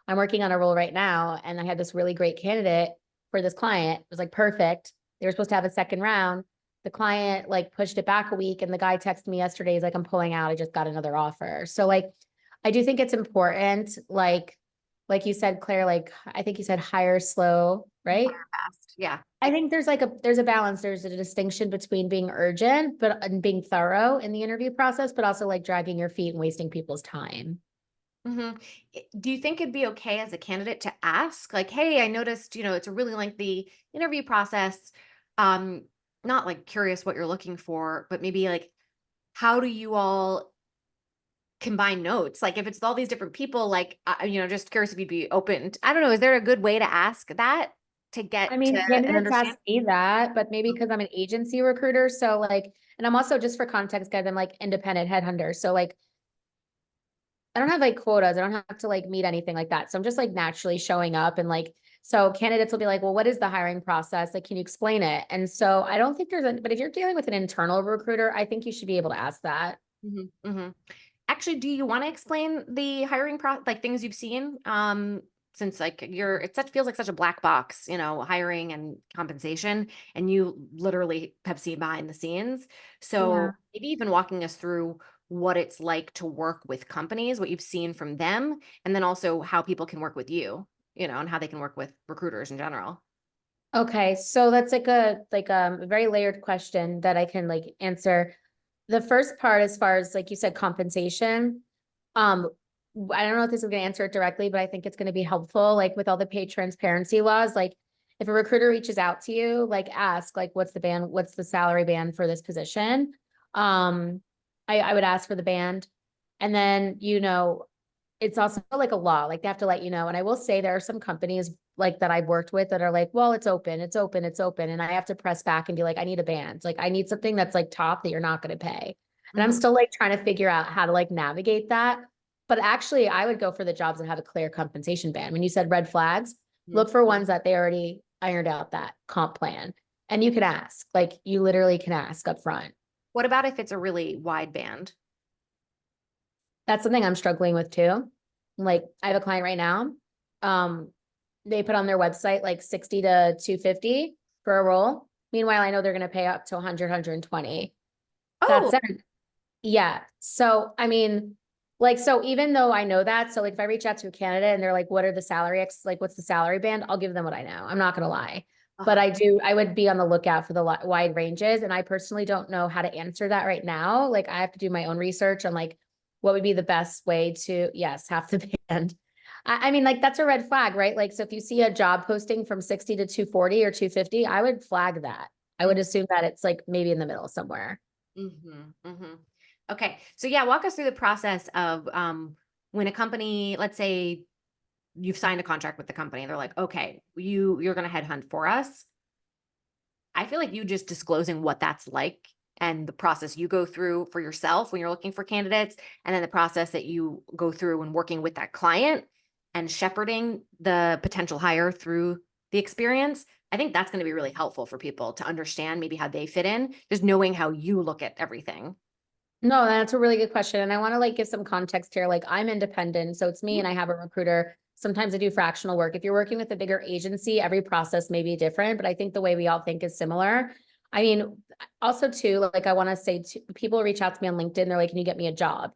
I'm working on a role right now and I had this really great candidate for this client. It was like perfect. They were supposed to have a second round. The client like pushed it back a week and the guy texted me yesterday. He's like, I'm pulling out. I just got another offer. So like, I do think it's important, like you said, Claire, like, I think you said hire slow, right? Fast. Yeah. I think there's a balance. There's a distinction between being urgent, and being thorough in the interview process, but also like dragging your feet and wasting people's time. Do you think it'd be okay as a candidate to ask, like, hey, I noticed, it's a really lengthy interview process. Not like curious what you're looking for, but maybe like, how do you all combine notes? Like if it's all these different people, like, just curious if you'd be open. I don't know. Is there a good way to ask that to get I mean, to an candidates understanding? ask me that, but maybe because I'm an agency recruiter, so like, and I'm also, just for context, guys, I'm like independent headhunter, so like, I don't have like quotas. I don't have to like meet anything like that. So I'm just like naturally showing up and like, so candidates will be like, well, what is the hiring process? Like, can you explain it? And so I don't think but if you're dealing with an internal recruiter, I think you should be able to ask that. Actually, do you want to explain the hiring like things you've seen? Since like feels like such a black box, hiring and compensation, and you literally have seen behind the scenes. So Yeah. maybe even walking us through what it's like to work with companies, what you've seen from them, and then also how people can work with you, and how they can work with recruiters in general. Okay, so that's like a very layered question that I can like answer. The first part, as far as like you said, compensation, I don't know if this is gonna answer it directly, but I think it's gonna be helpful, like with all the pay transparency laws, like if a recruiter reaches out to you, like ask, like, what's the salary band for this position? I would ask for the band. And then, it's also like a law, like they have to let you know. And I will say there are some companies like that I've worked with that are like, well, it's open, it's open, it's open. And I have to press back and be like, I need a band. Like I need something that's like top that you're not going to pay. And I'm still like trying to figure out how to like navigate that. But actually I would go for the jobs that have a clear compensation band. When you said red flags, look for ones that they already ironed out that comp plan. And you can ask, like you literally can ask up front. What about if it's a really wide band? That's something I'm struggling with too. Like I have a client right now. They put on their website like 60 to 250 for a role. Meanwhile, I know they're going to pay up to 100, 120. Oh, That's it. Yeah. So, I mean, like, so even though I know that, so like if I reach out to a candidate and they're like, what are the like, what's the salary band? I'll give them what I know. I'm not going to lie. But I would be on the lookout for the wide ranges. And I personally don't know how to answer that right now. Like I have to do my own research on like, what would be the best way to, yes, have the band. I mean, like that's a red flag, right? Like, so if you see a job posting from 60 to 240 or 250, I would flag that. I would assume that it's like maybe in the middle somewhere. Okay. So yeah, walk us through the process of when a company, let's say you've signed a contract with the company, they're like, okay, you're going to headhunt for us. I feel like you just disclosing what that's like and the process you go through for yourself when you're looking for candidates, and then the process that you go through when working with that client and shepherding the potential hire through the experience. I think that's going to be really helpful for people to understand maybe how they fit in, just knowing how you look at everything. No, that's a really good question. And I want to like give some context here. Like I'm independent, so it's me and I have a recruiter. Sometimes I do fractional work. If you're working with a bigger agency, every process may be different, but I think the way we all think is similar. I mean, also too, like I want to say people reach out to me on LinkedIn. They're like, can you get me a job?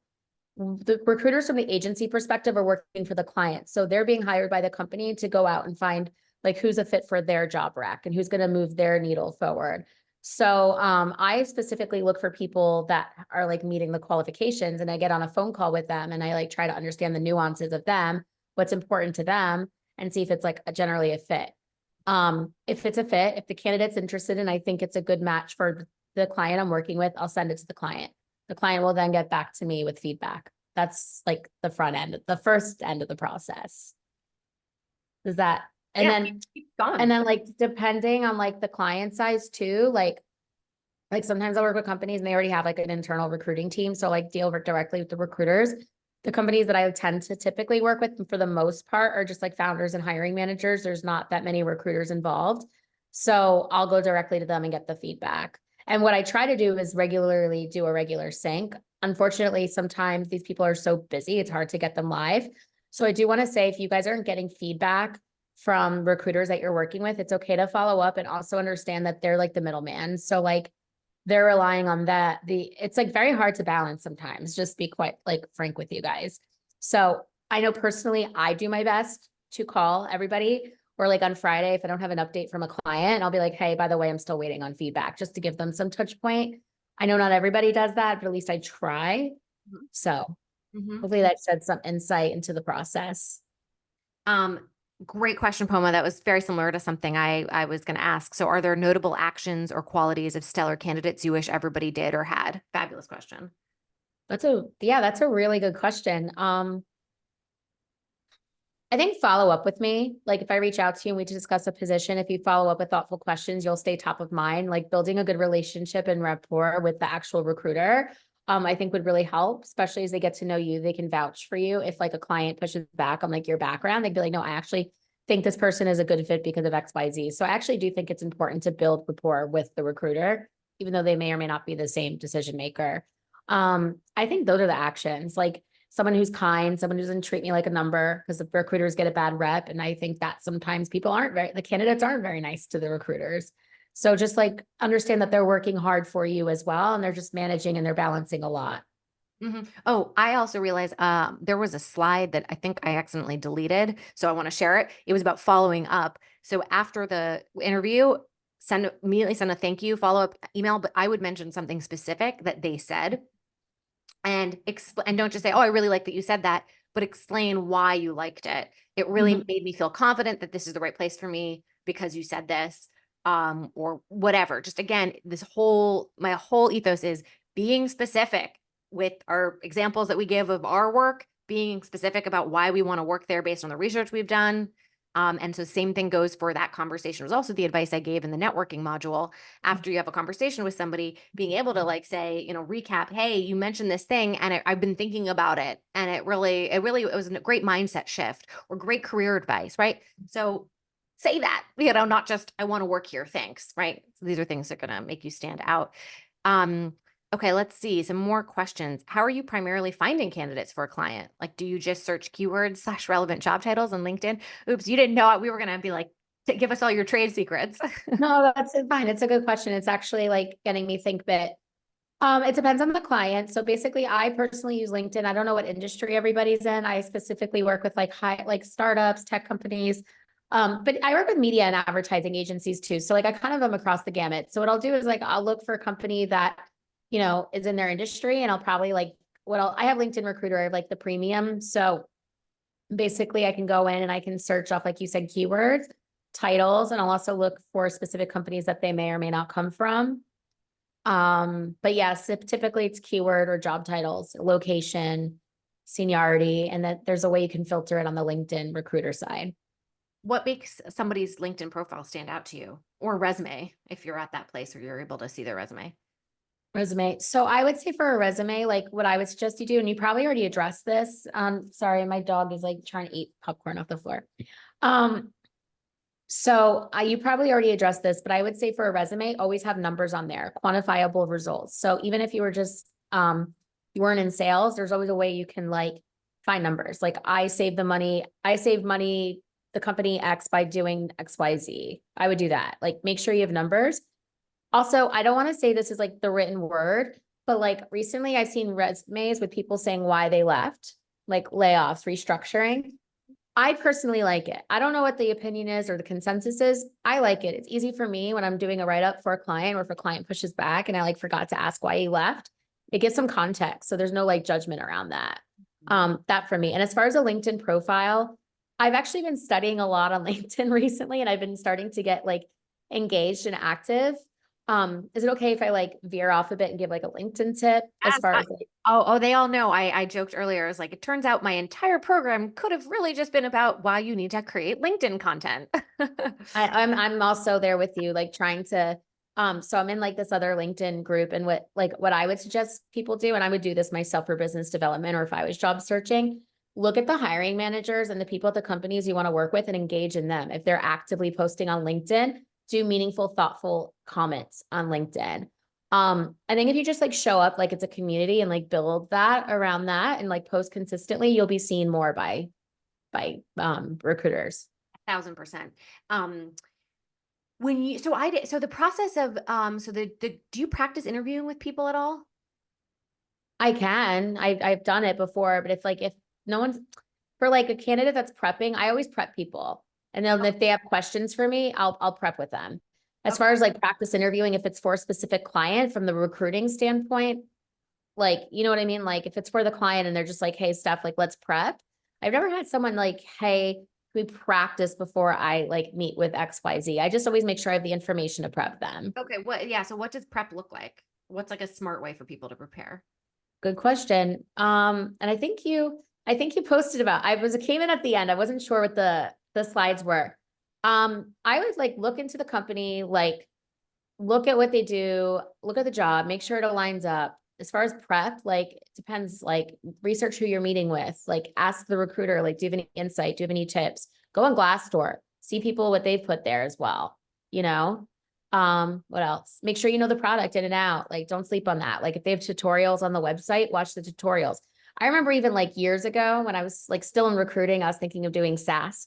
The recruiters from the agency perspective are working for the client. So they're being hired by the company to go out and find like who's a fit for their job rack and who's going to move their needle forward. So I specifically look for people that are like meeting the qualifications, and I get on a phone call with them and I like try to understand the nuances of them, what's important to them, and see if it's like generally a fit. If it's a fit, if the candidate's interested and I think it's a good match for the client I'm working with, I'll send it to the client. The client will then get back to me with feedback. That's like the front end, the first end of the process. Is that, and Yeah, then, keep going. and then like, depending on like the client size too, like sometimes I work with companies and they already have like an internal recruiting team. So like deal directly with the recruiters. The companies that I tend to typically work with for the most part are just like founders and hiring managers. There's not that many recruiters involved. So I'll go directly to them and get the feedback. And what I try to do is regularly do a regular sync. Unfortunately, sometimes these people are so busy, it's hard to get them live. So I do want to say, if you guys aren't getting feedback from recruiters that you're working with, it's okay to follow up and also understand that they're like the middleman. So like they're relying on that. It's like very hard to balance sometimes, just be quite like frank with you guys. So I know personally, I do my best to call everybody, or like on Friday, if I don't have an update from a client, I'll be like, hey, by the way, I'm still waiting on feedback, just to give them some touch point. I know not everybody does that, but at least I try. So hopefully that sheds some insight into the process. Great question, Poma. That was very similar to something I was going to ask. So are there notable actions or qualities of stellar candidates you wish everybody did or had? Fabulous question. That's a really good question. I think follow up with me. Like if I reach out to you and we discuss a position, if you follow up with thoughtful questions, you'll stay top of mind. Like building a good relationship and rapport with the actual recruiter, I think would really help, especially as they get to know you. They can vouch for you. If like a client pushes back on like your background, they'd be like, no, I actually think this person is a good fit because of X, Y, Z. So I actually do think it's important to build rapport with the recruiter, even though they may or may not be the same decision maker. I think those are the actions. Like someone who's kind, someone who doesn't treat me like a number, because the recruiters get a bad rep. And I think that sometimes the candidates aren't very nice to the recruiters. So just like understand that they're working hard for you as well. And they're just managing and they're balancing a lot. Oh, I also realized there was a slide that I think I accidentally deleted. So I want to share it. It was about following up. So after the interview, immediately send a thank you follow-up email, but I would mention something specific that they said. And don't just say, oh, I really like that you said that, but explain why you liked it. It really made me feel confident that this is the right place for me because you said this, or whatever. Just again, my whole ethos is being specific with our examples that we give of our work, being specific about why we want to work there based on the research we've done. And so same thing goes for that conversation. It was also the advice I gave in the networking module. After you have a conversation with somebody, being able to like say, recap, hey, you mentioned this thing and I've been thinking about it. And it was a great mindset shift or great career advice, right? So say that, not just, I want to work here, thanks, right? So these are things that are going to make you stand out. Okay, let's see some more questions. How are you primarily finding candidates for a client? Like, do you just search keywords / relevant job titles on LinkedIn? Oops, you didn't know it. We were going to be like, give us all your trade secrets. No, that's fine. It's a good question. It's actually like getting me think bit. It depends on the client. So basically I personally use LinkedIn. I don't know what industry everybody's in. I specifically work with like startups, tech companies. But I work with media and advertising agencies too. So like I kind of am across the gamut. So what I'll do is like, I'll look for a company that, is in their industry, and I'll probably like, I have LinkedIn Recruiter, I have like the premium. So basically I can go in and I can search off, like you said, keywords, titles, and I'll also look for specific companies that they may or may not come from. But yes, typically it's keyword or job titles, location, seniority, and that there's a way you can filter it on the LinkedIn Recruiter side. What makes somebody's LinkedIn profile stand out to you, or resume, if you're at that place where you're able to see their resume? Resume. So I would say for a resume, like what I would suggest you do, and you probably already addressed this. Sorry, my dog is like trying to eat popcorn off the floor. So you probably already addressed this, but I would say for a resume, always have numbers on there, quantifiable results. So even if you were just, you weren't in sales, there's always a way you can like find numbers. Like I saved money, the company X by doing XYZ. I would do that. Like make sure you have numbers. Also, I don't want to say this is like the written word, but like recently I've seen resumes with people saying why they left, like layoffs, restructuring. I personally like it. I don't know what the opinion is or the consensus is. I like it. It's easy for me when I'm doing a write-up for a client, or if a client pushes back and I like forgot to ask why he left. It gives some context. So there's no like judgment around that. That for me. And as far as a LinkedIn profile, I've actually been studying a lot on LinkedIn recently, and I've been starting to get like engaged and active. Is it okay if I like veer off a bit and give like a LinkedIn tip as Yes, far as like, Oh, they all know. I joked earlier. I was like, it turns out my entire program could have really just been about why you need to create LinkedIn content. I'm also there with you, like trying to, so I'm in like this other LinkedIn group, and what I would suggest people do, and I would do this myself for business development, or if I was job searching, look at the hiring managers and the people at the companies you want to work with and engage in them. If they're actively posting on LinkedIn, do meaningful, thoughtful comments on LinkedIn. I think if you just like show up like it's a community and like build that around that and like post consistently, you'll be seen more by recruiters. 1000%. When you, so I did, so the process of, so do you practice interviewing with people at all? I can. I've done it before, but if no one's for like a candidate that's prepping, I always prep people. And then if they have questions for me, I'll prep with them. As far as like practice interviewing, if it's for a specific client from the recruiting standpoint, like, you know what I mean? Like if it's for the client and they're just like, hey, Steph, like let's prep. I've never had someone like, hey, we practice before I like meet with XYZ. I just always make sure I have the information to prep them. Okay. So what does prep look like? What's like a smart way for people to prepare? Good question. And I think you posted about, came in at the end. I wasn't sure what the slides were. I would like look into the company, like look at what they do, look at the job, make sure it aligns up. As far as prep, like it depends, like research who you're meeting with, like ask the recruiter, like, do you have any insight? Do you have any tips? Go on Glassdoor, see people what they've put there as well, you know? What else? Make sure you know the product in and out. Like, don't sleep on that. Like, if they have tutorials on the website, watch the tutorials. I remember even like years ago when I was like still in recruiting, I was thinking of doing SaaS.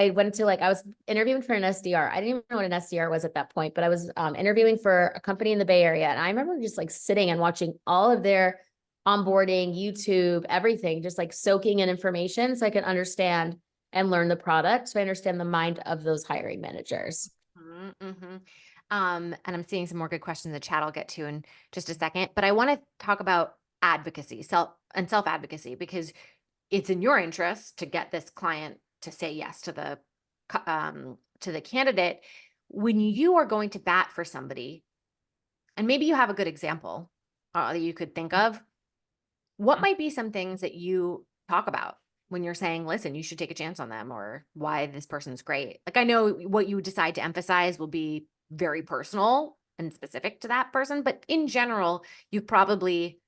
I went to like, I was interviewing for an SDR. I didn't even know what an SDR was at that point, but I was interviewing for a company in the Bay Area. And I remember just like sitting and watching all of their onboarding, YouTube, everything, just like soaking in information so I could understand and learn the product. So I understand the mind of those hiring managers. Mm-hmm. And I'm seeing some more good questions in the chat I'll get to in just a second, but I want to talk about advocacy, self-advocacy, because it's in your interest to get this client to say yes to the candidate. When you are going to bat for somebody, and maybe you have a good example that you could think of, what might be some things that you talk about when you're saying, listen, you should take a chance on them, or why this person's great? Like, I know what you decide to emphasize will be very personal and specific to that person, but in general, there's probably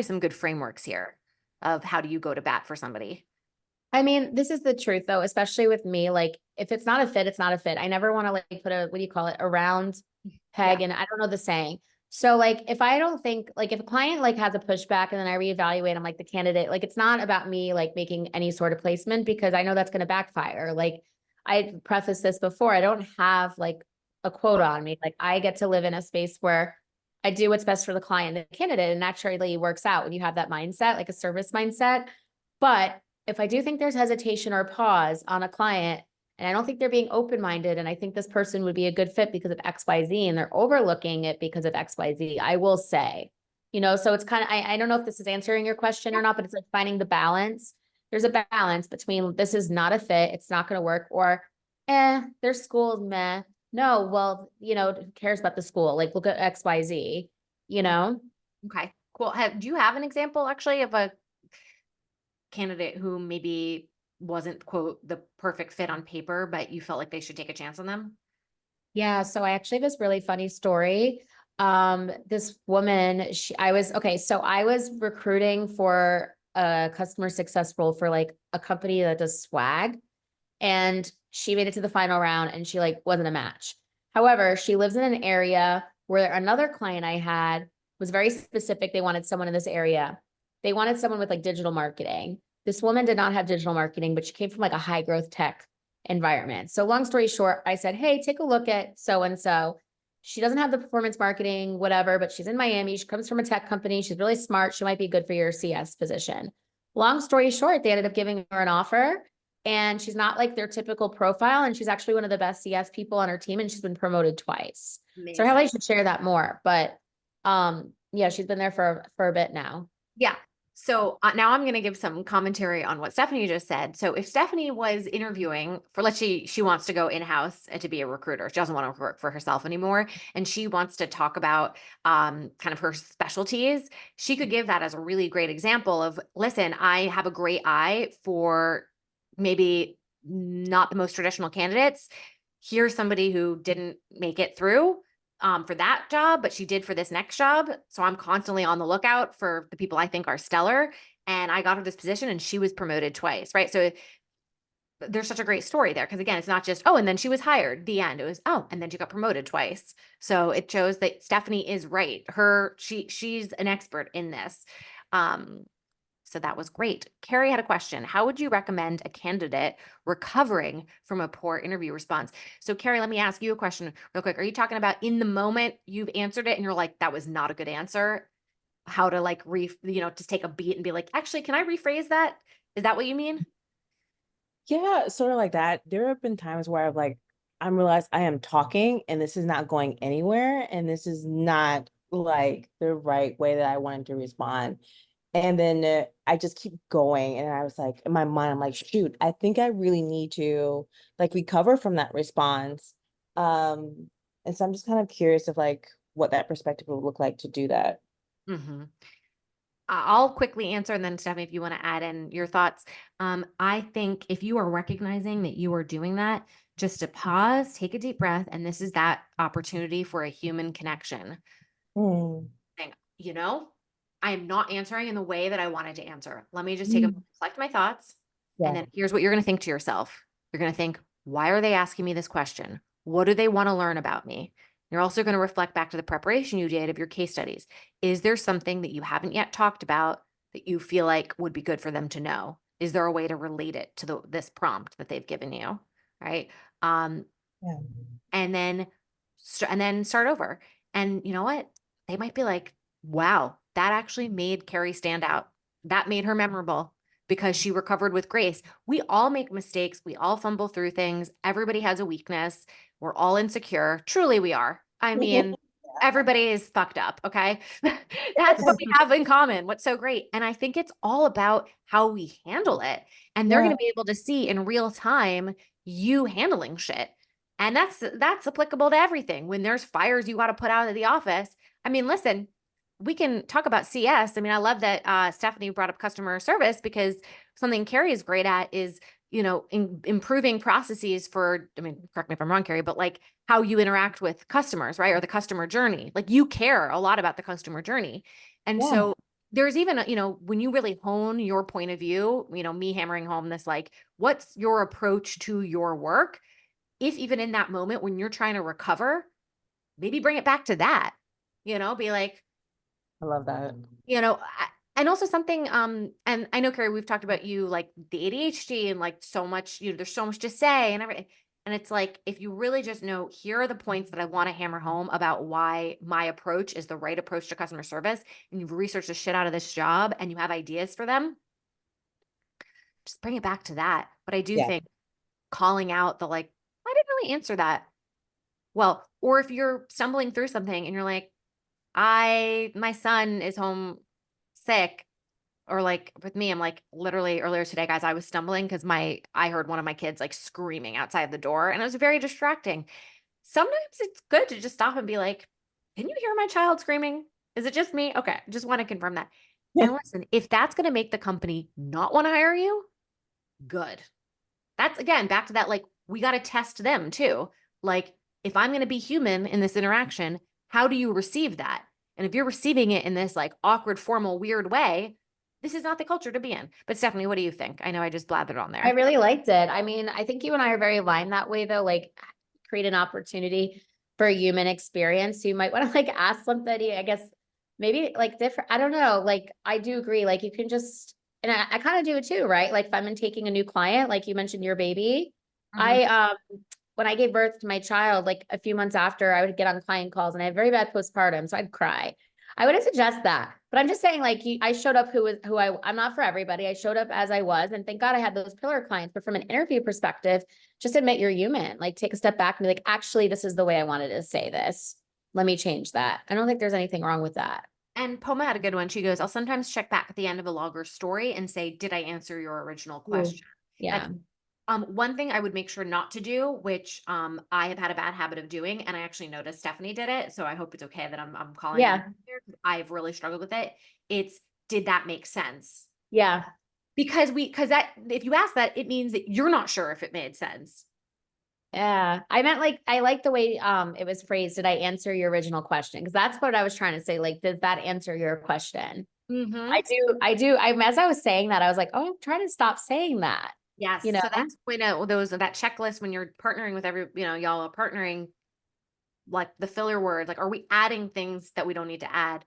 some good frameworks here of how do you go to bat for somebody. I mean, this is the truth though, especially with me, like if it's not a fit, it's not a fit. I never want to like put a, what do you call it? A round peg. And I don't know the saying. So like, if I don't think like if a client like has a pushback and then I reevaluate, I'm like the candidate, like it's not about me like making any sort of placement because I know that's going to backfire. Like I prefaced this before, I don't have like a quote on me. Like I get to live in a space where I do what's best for the client, the candidate, and naturally works out when you have that mindset, like a service mindset. But if I do think there's hesitation or pause on a client, and I don't think they're being open-minded, and I think this person would be a good fit because of XYZ, and they're overlooking it because of XYZ, I will say, you know, so it's kind of, I don't know if this is answering your question or not, but it's like finding the balance. There's a balance between this is not a fit, it's not going to work, or, their school, meh. No, well, you know, who cares about the school? Like, look at XYZ, you know? Okay, cool. Do you have an example actually of a candidate who maybe wasn't, quote, the perfect fit on paper, but you felt like they should take a chance on them? Yeah, so I actually have this really funny story. This woman, I was recruiting for a customer success role for like a company that does swag, and she made it to the final round and she like wasn't a match. However, she lives in an area where another client I had was very specific. They wanted someone in this area. They wanted someone with like digital marketing. This woman did not have digital marketing, but she came from like a high growth tech environment. So long story short, I said, hey, take a look at so-and-so. She doesn't have the performance marketing, whatever, but she's in Miami. She comes from a tech company. She's really smart. She might be good for your CS position. Long story short, they ended up giving her an offer, and she's not like their typical profile. And she's actually one of the best CS people on her team, and she's been promoted twice. So I probably should share that more, but yeah, she's been there for a bit now. Yeah. So now I'm going to give some commentary on what Stephanie just said. So if Stephanie was interviewing for, let's say she wants to go in-house and to be a recruiter, she doesn't want to work for herself anymore, and she wants to talk about kind of her specialties, she could give that as a really great example of, listen, I have a great eye for maybe not the most traditional candidates. Here's somebody who didn't make it through for that job, but she did for this next job. So I'm constantly on the lookout for the people I think are stellar. And I got her this position and she was promoted twice, right? So there's such a great story there. Cause again, it's not just, oh, and then she was hired, the end. It was, oh, and then she got promoted twice. So it shows that Stephanie is right. She's an expert in this. So that was great. Carrie had a question. How would you recommend a candidate recovering from a poor interview response? So Carrie, let me ask you a question real quick. Are you talking about in the moment you've answered it and you're like, that was not a good answer? How to like, just take a beat and be like, actually, can I rephrase that? Is that what you mean? Yeah, sort of like that. There have been times where I've like, I'm realized I am talking and this is not going anywhere. And this is not like the right way that I wanted to respond. And then I just keep going. And I was like, in my mind, I'm like, shoot, I think I really need to like recover from that response. And so I'm just kind of curious of like what that perspective would look like to do that. Mm-hmm. I'll quickly answer, and then Stephanie, if you want to add in your thoughts. I think if you are recognizing that you are doing that, just to pause, take a deep breath, and this is that opportunity for a human connection. Mm. Saying, I am not answering in the way that I wanted to answer. Let me just take a moment, collect my thoughts, and Yeah. then here's what you're going to think to yourself. You're going to think, why are they asking me this question? What do they want to learn about me? You're also going to reflect back to the preparation you did of your case studies. Is there something that you haven't yet talked about that you feel like would be good for them to know? Is there a way to relate it to this prompt that they've given you? Right. Yeah. And then start over. And you know what? They might be like, wow, that actually made Carrie stand out. That made her memorable because she recovered with grace. We all make mistakes. We all fumble through things. Everybody has a weakness. We're all insecure. Truly, we are. I mean, everybody is fucked up. Okay. That's what we have in common. What's so great. And I think it's all about how we handle it. And they're going to be able to see in real time you handling shit. And that's applicable to everything. When there's fires you got to put out of the office. I mean, listen, we can talk about CS. I mean, I love that Stephanie brought up customer service because something Carrie is great at is, improving processes for, I mean, correct me if I'm wrong, Carrie, but like how you interact with customers, right? Or the customer journey. Like you care a lot about the customer journey. And so there's even, when you really hone your point of view, me hammering home this, like, what's your approach to your work? If even in that moment when you're trying to recover, maybe bring it back to that, be like, I love that. and also something, and I know, Carrie, we've talked about you, like the ADHD and like so much, there's so much to say and everything. And it's like, if you really just know, here are the points that I want to hammer home about why my approach is the right approach to customer service, and you've researched the shit out of this job and you have ideas for them, just bring it back to that. But I do think calling out the like, I didn't really answer that well, or if you're stumbling through something and you're like, my son is home sick, or like with me, I'm like, literally earlier today, guys, I was stumbling because I heard one of my kids like screaming outside the door and it was very distracting. Sometimes it's good to just stop and be like, can you hear my child screaming? Is it just me? Okay. Just want to confirm that. And listen, if that's going to make the company not want to hire you, good. That's again, back to that, like, we got to test them too. Like, if I'm going to be human in this interaction, how do you receive that? And if you're receiving it in this like awkward, formal, weird way, this is not the culture to be in. But Stephanie, what do you think? I know I just blathered on there. I really liked it. I mean, I think you and I are very aligned that way though, like create an opportunity for a human experience. So you might want to like ask somebody, I guess, maybe like different, I don't know. Like, I do agree. Like you can just, and I kind of do it too, right? Like if I'm taking a new client, like you mentioned your baby, when I gave birth to my child, like a few months after, I would get on client calls and I had very bad postpartum. So I'd cry. I wouldn't suggest that, but I'm just saying, like, I showed up I'm not for everybody. I showed up as I was, and thank God I had those pillar clients. But from an interview perspective, just admit you're human. Like, take a step back and be like, actually, this is the way I wanted to say this. Let me change that. I don't think there's anything wrong with that. And Poma had a good one. She goes, I'll sometimes check back at the end of a log or story and say, did I answer your original question? Yeah. One thing I would make sure not to do, which I have had a bad habit of doing, and I actually noticed Stephanie did it, so I hope it's okay that I'm calling it Yeah. out here, 'cause I've really struggled with it. It's, did that make sense? Yeah. Because that, if you ask that, it means that you're not sure if it made sense. Yeah. I meant like, I like the way it was phrased. Did I answer your original question? Because that's what I was trying to say. Like, does that answer your question? Mm-hmm. I do. As I was saying that, I was like, oh, I'm trying to stop saying that. Yes. You know? So that's when that checklist when you're partnering with y'all are partnering, like the filler words, like, are we adding things that we don't need to add?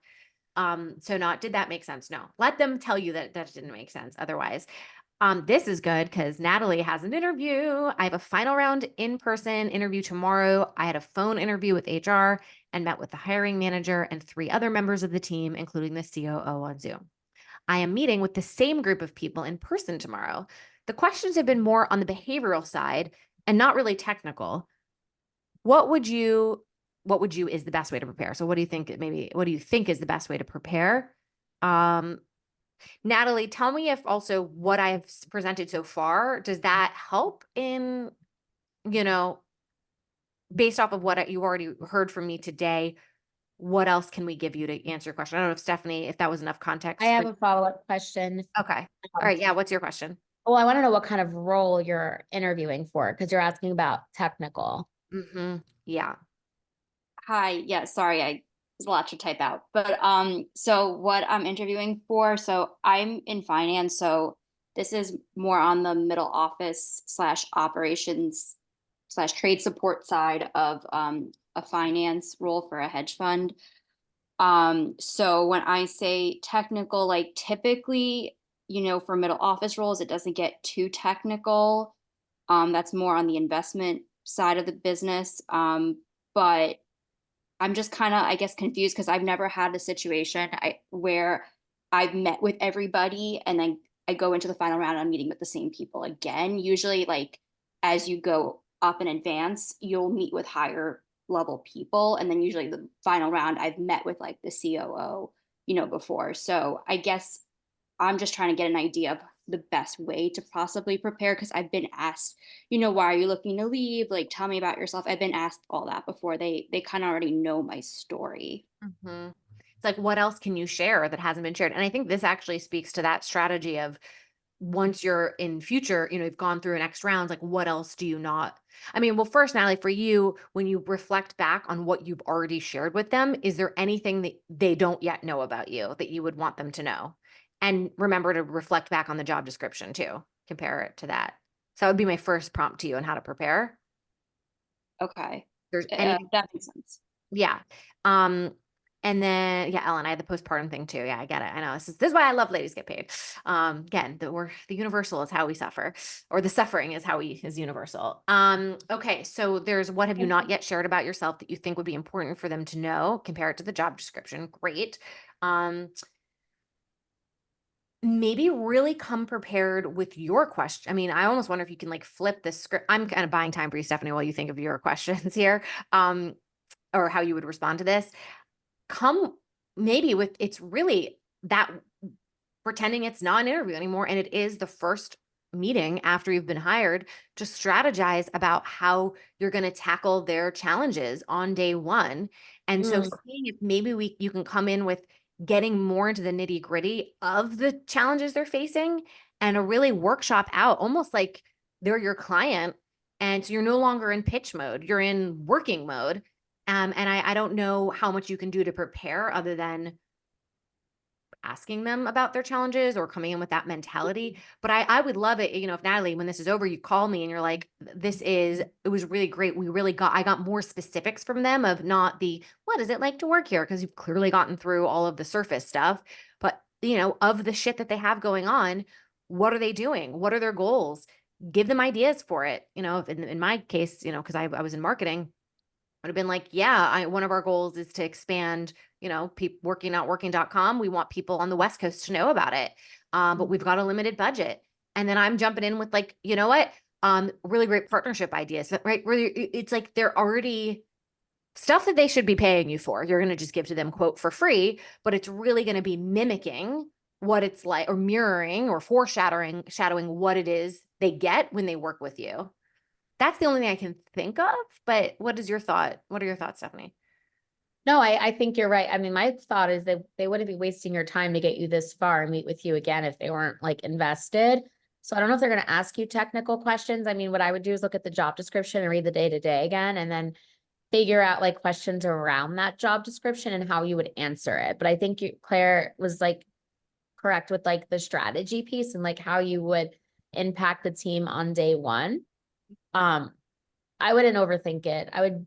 So not, did that make sense? No, let them tell you that that didn't make sense. Otherwise, this is good because Natalie has an interview. I have a final round in-person interview tomorrow. I had a phone interview with HR and met with the hiring manager and 3 other members of the team, including the COO on Zoom. I am meeting with the same group of people in person tomorrow. The questions have been more on the behavioral side and not really technical. What would you is the best way to prepare? So what do you think is the best way to prepare? Natalie, tell me if also what I've presented so far, does that help in, based off of what you already heard from me today, what else can we give you to answer your question? I don't know if Stephanie, if that was enough context. I have a follow-up question. Okay. All right. Yeah. What's your question? Well, I want to know what kind of role you're interviewing for, because you're asking about technical. Mm-hmm. Yeah. Hi, yeah, sorry, there's a lot to type out. But so what I'm interviewing for, so I'm in finance, so this is more on the middle office slash operations slash trade support side of a finance role for a hedge fund. So when I say technical, like typically, for middle office roles, it doesn't get too technical. That's more on the investment side of the business. But I'm just kind of, I guess, confused because I've never had a situation where I've met with everybody and then I go into the final round and I'm meeting with the same people again. Usually, like, as you go up in advance, you'll meet with higher level people. And then usually the final round, I've met with like the COO, before. So I guess I'm just trying to get an idea of the best way to possibly prepare because I've been asked, why are you looking to leave? Like, tell me about yourself. I've been asked all that before. They kind of already know my story. Mm-hmm. It's like, what else can you share that hasn't been shared? And I think this actually speaks to that strategy of once you're in future, you've gone through next rounds, like what else do you not? I mean, well, first, Natalie, for you, when you reflect back on what you've already shared with them, is there anything that they don't yet know about you that you would want them to know? And remember to reflect back on the job description too, compare it to that. So that would be my first prompt to you on how to prepare. Okay. There's anything That makes sense. yeah. And then yeah, Ellen, I had the postpartum thing too. Yeah, I get it. I know this is why I love ladies get paid. Again, the universal is how we suffer, or the suffering is universal. Okay, so there's what have you not yet shared about yourself that you think would be important for them to know? Compare it to the job description. Great. Maybe really come prepared with your question. I mean, I almost wonder if you can like flip the script. I'm kind of buying time for you, Stephanie, while you think of your questions here. Or how you would respond to this. Come maybe with, it's really that pretending it's not an interview anymore and it is the first meeting after you've been hired, just strategize about how you're going to tackle their challenges on day one. And so seeing if maybe you can come in with getting more into the nitty gritty of the challenges they're facing and a really workshop out, almost like they're your client. And so you're no longer in pitch mode, you're in working mode. And I don't know how much you can do to prepare other than asking them about their challenges or coming in with that mentality. But I would love it, if Natalie, when this is over, you call me and you're like, it was really great. I got more specifics from them of not what is it like to work here? Because you've clearly gotten through all of the surface stuff, but of the shit that they have going on, what are they doing? What are their goals? Give them ideas for it. If in my case, because I was in marketing, would have been like, yeah, one of our goals is to expand, workingnotworking.com. We want people on the West Coast to know about it. But we've got a limited budget. And then I'm jumping in with like, you know what? Really great partnership ideas, right? Really, it's like they're already stuff that they should be paying you for. You're going to just give to them, quote, for free, but it's really going to be mimicking what it's like, or mirroring or shadowing what it is they get when they work with you. That's the only thing I can think of. But what is your thought? What are your thoughts, Stephanie? No, I think you're right. I mean, my thought is that they wouldn't be wasting your time to get you this far and meet with you again if they weren't like invested. So I don't know if they're going to ask you technical questions. I mean, what I would do is look at the job description and read the day-to-day again, and then figure out like questions around that job description and how you would answer it. But I think Claire was like correct with like the strategy piece and like how you would impact the team on day one. I wouldn't overthink it. I would,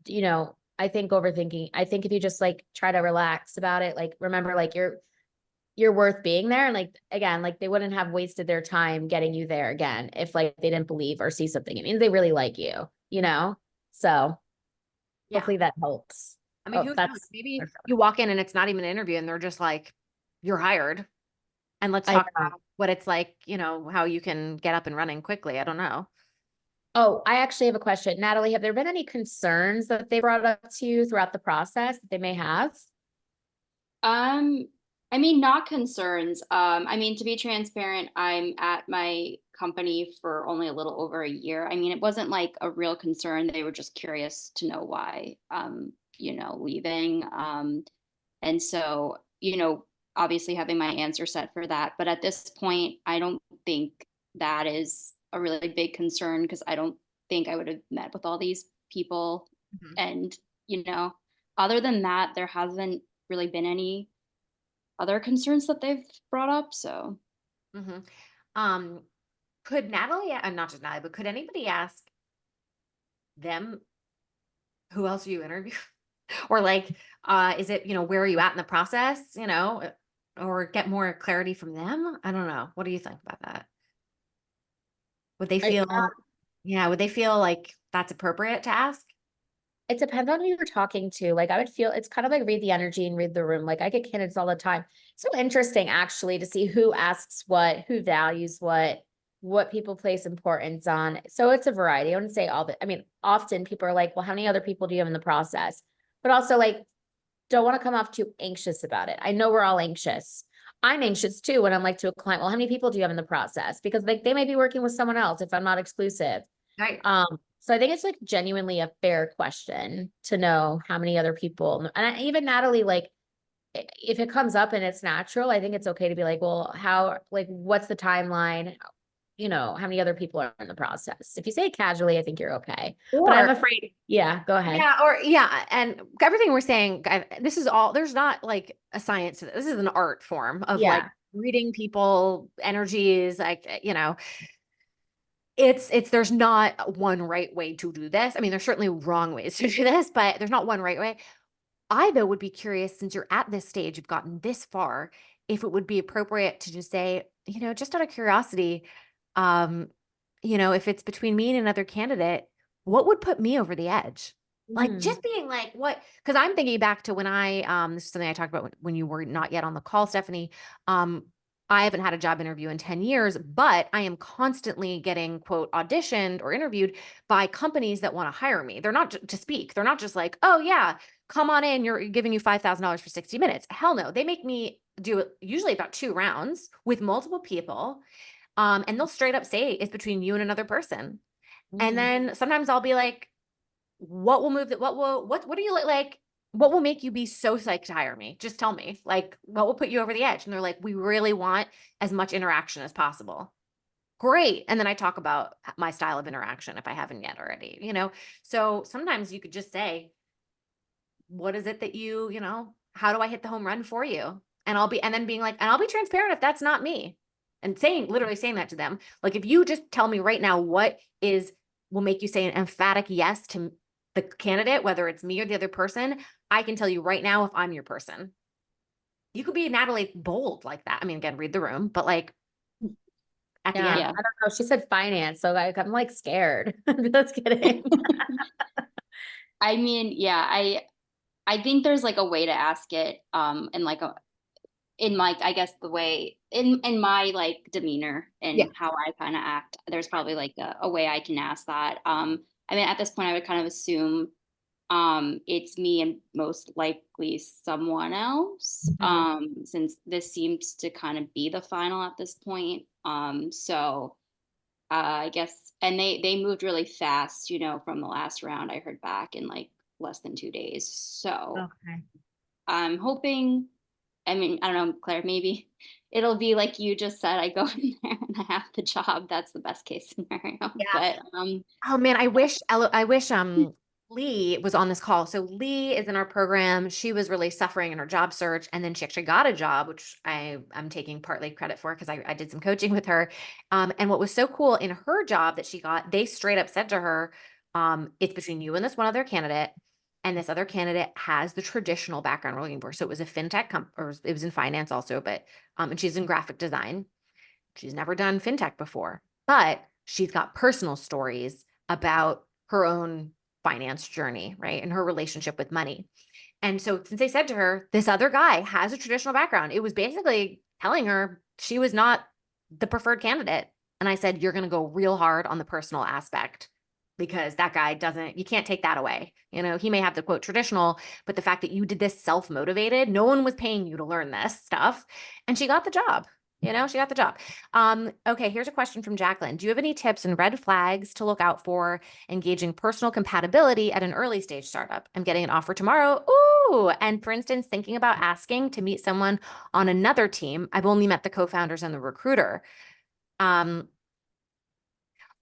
I think if you just like try to relax about it, like remember like you're worth being there. And like, again, like they wouldn't have wasted their time getting you there again if like they didn't believe or see something. It means they really like you, So Yeah. hopefully that helps. I mean, Oh, who knows? that's Maybe you walk in and it's not even an interview and they're just like, you're hired. And let's I talk know. about what it's like, how you can get up and running quickly. I don't know. Oh, I actually have a question. Natalie, have there been any concerns that they brought up to you throughout the process that they may have? I mean, not concerns. I mean, to be transparent, I'm at my company for only a little over a year. I mean, it wasn't like a real concern. They were just curious to know why, leaving. And so, obviously having my answer set for that. But at this point, I don't think that is a really big concern because I don't think I would have met with all these people. Mhm. And, other than that, there hasn't really been any other concerns that they've brought up. So Could Natalie, not just Natalie, but could anybody ask them who else are you interviewing? Or like, is it, where are you at in the process, or get more clarity from them? I don't know. What do you think about that? Would they feel, would they feel like that's appropriate to ask? It depends on who you're talking to. Like I would feel it's kind of like read the energy and read the room. Like I get candidates all the time. So interesting actually to see who asks what, who values what people place importance on. So it's a variety. I wouldn't say often people are like, well, how many other people do you have in the process? But also like, don't want to come off too anxious about it. I know we're all anxious. I'm anxious too when I'm like to a client, well, how many people do you have in the process? Because like they may be working with someone else if I'm not exclusive. Right. So I think it's like genuinely a fair question to know how many other people, and even Natalie, like if it comes up and it's natural, I think it's okay to be like, well, what's the timeline? How many other people are in the process? If you say it casually, I think you're okay. But I'm afraid, go ahead. And everything we're saying, this is all, there's not like a science to this. This is an art form of like reading people, energies, like, there's not one right way to do this. I mean, there's certainly wrong ways to do this, but there's not one right way. I, though, would be curious, since you're at this stage, you've gotten this far, if it would be appropriate to just say, just out of curiosity, if it's between me and another candidate, what would put me over the edge? Like just being like, what? Because I'm thinking back to when this is something I talked about when you were not yet on the call, Stephanie. I haven't had a job interview in 10 years, but I am constantly getting, quote, auditioned or interviewed by companies that want to hire me. They're not to speak. They're not just like, oh yeah, come on in. You're giving you $5,000 for 60 minutes. Hell no. They make me do usually about 2 rounds with multiple people. And they'll straight up say it's between you and another person. And then sometimes I'll be like, what will move that? What do you like? What will make you be so psyched to hire me? Just tell me, like, what will put you over the edge? And they're like, we really want as much interaction as possible. Great. And then I talk about my style of interaction if I haven't yet already, So sometimes you could just say, what is it that how do I hit the home run for you? And I'll be transparent if that's not me. And literally saying that to them. Like, if you just tell me right now what will make you say an emphatic yes to the candidate, whether it's me or the other person, I can tell you right now if I'm your person. You could be Natalie bold like that. I mean, again, read the room, but like at the end. I don't know. She said finance, so I'm like scared. Just kidding. I mean, I think there's like a way to ask it, I guess the way in my like demeanor and how I kind of act. There's probably like a way I can ask that. I mean, at this point, I would kind of assume It's me and most likely someone else, since this seems to kind of be the final at this point. So I guess, and they moved really fast, from the last round. I heard back in like less than 2 days. So Okay. I'm hoping, I mean, I don't know, Claire, maybe it'll be like you just said, I go in there and I have the job. That's the best case scenario. Yeah. But Oh man, I wish Lee was on this call. So Lee is in our program. She was really suffering in her job search, and then she actually got a job, which I'm taking partly credit for because I did some coaching with her. And what was so cool in her job that she got, they straight up said to her, it's between you and this one other candidate. And this other candidate has the traditional background we're looking for. So it was a fintech or it was in finance also, but and she's in graphic design. She's never done fintech before, but she's got personal stories about her own finance journey, right? And her relationship with money. And so since they said to her, this other guy has a traditional background, it was basically telling her she was not the preferred candidate. And I said, you're going to go real hard on the personal aspect because that guy doesn't, you can't take that away. He may have the quote traditional, but the fact that you did this self-motivated, no one was paying you to learn this stuff. And she got the job. She got the job. Okay, here's a question from Jacqueline. Do you have any tips and red flags to look out for engaging personal compatibility at an early stage startup? I'm getting an offer tomorrow. Ooh, and for instance, thinking about asking to meet someone on another team. I've only met the co-founders and the recruiter.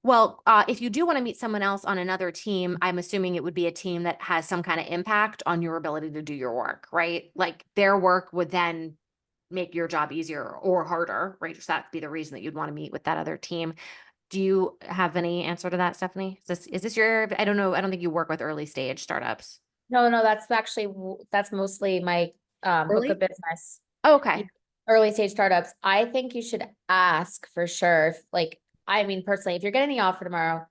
Well, if you do want to meet someone else on another team, I'm assuming it would be a team that has some kind of impact on your ability to do your work, right? Like their work would then make your job easier or harder, right? So that'd be the reason that you'd want to meet with that other team. Do you have any answer to that, Stephanie? Is this your, I don't know. I don't think you work with early stage startups. No, that's actually, that's mostly my book Early? of business. Oh, okay. Early stage startups. I think you should ask for sure. I mean, personally, if you're getting the offer tomorrow,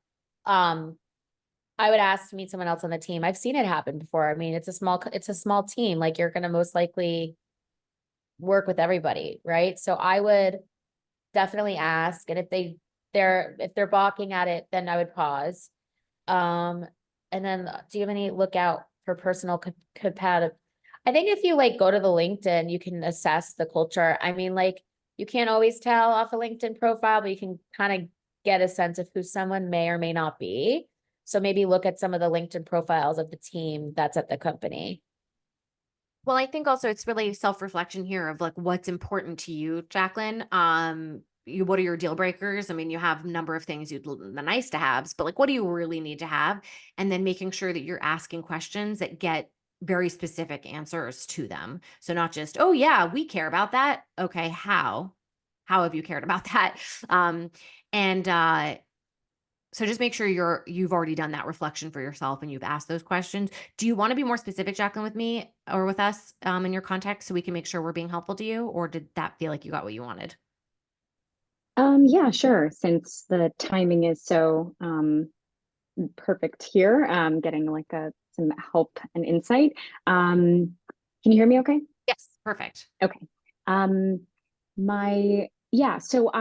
I would ask to meet someone else on the team. I've seen it happen before. I mean, it's a small team. Like you're going to most likely work with everybody, right? So I would definitely ask. And if they're balking at it, then I would pause. And then do you have any lookout for personal compatibility? I think if you go to the LinkedIn, you can assess the culture. I mean, you can't always tell off a LinkedIn profile, but you can kind of get a sense of who someone may or may not be. So maybe look at some of the LinkedIn profiles of the team that's at the company. Well, I think also it's really self-reflection here of what's important to you, Jacqueline. What are your deal breakers? I mean, you have a number of things the nice to haves, but what do you really need to have? And then making sure that you're asking questions that get very specific answers to them. So not just, oh yeah, we care about that. Okay, how have you cared about that? So just make sure you've already done that reflection for yourself and you've asked those questions. Do you want to be more specific, Jacqueline, with me or with us in your context so we can make sure we're being helpful to you? Or did that feel like you got what you wanted? Yeah, sure. Since the timing is so perfect here, getting some help and insight. Can you hear me okay? Yes, perfect. Okay. So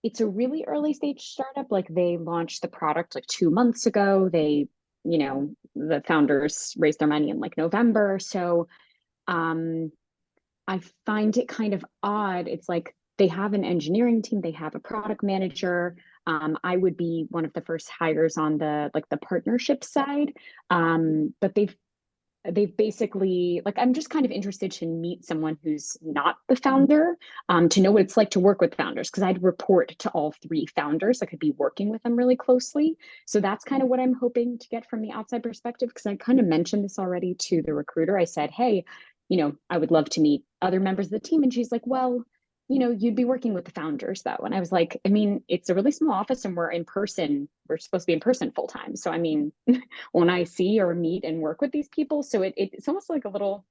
it's a really early stage startup. They launched the product 2 months ago. The founders raised their money in November. So I find it kind of odd. It's they have an engineering team, they have a product manager. I would be one of the first hires on the partnership side. But they've basically I'm just kind of interested to meet someone who's not the founder, to know what it's like to work with founders, because I'd report to all three founders. I could be working with them really closely. So that's kind of what I'm hoping to get from the outside perspective, because I kind of mentioned this already to the recruiter. I said, hey, I would love to meet other members of the team. And she's like, well, you'd be working with the founders though. And I was like, I mean, it's a really small office and we're in person. We're supposed to be in person full time. So I mean, when I see or meet and work with these people, so it's almost like a little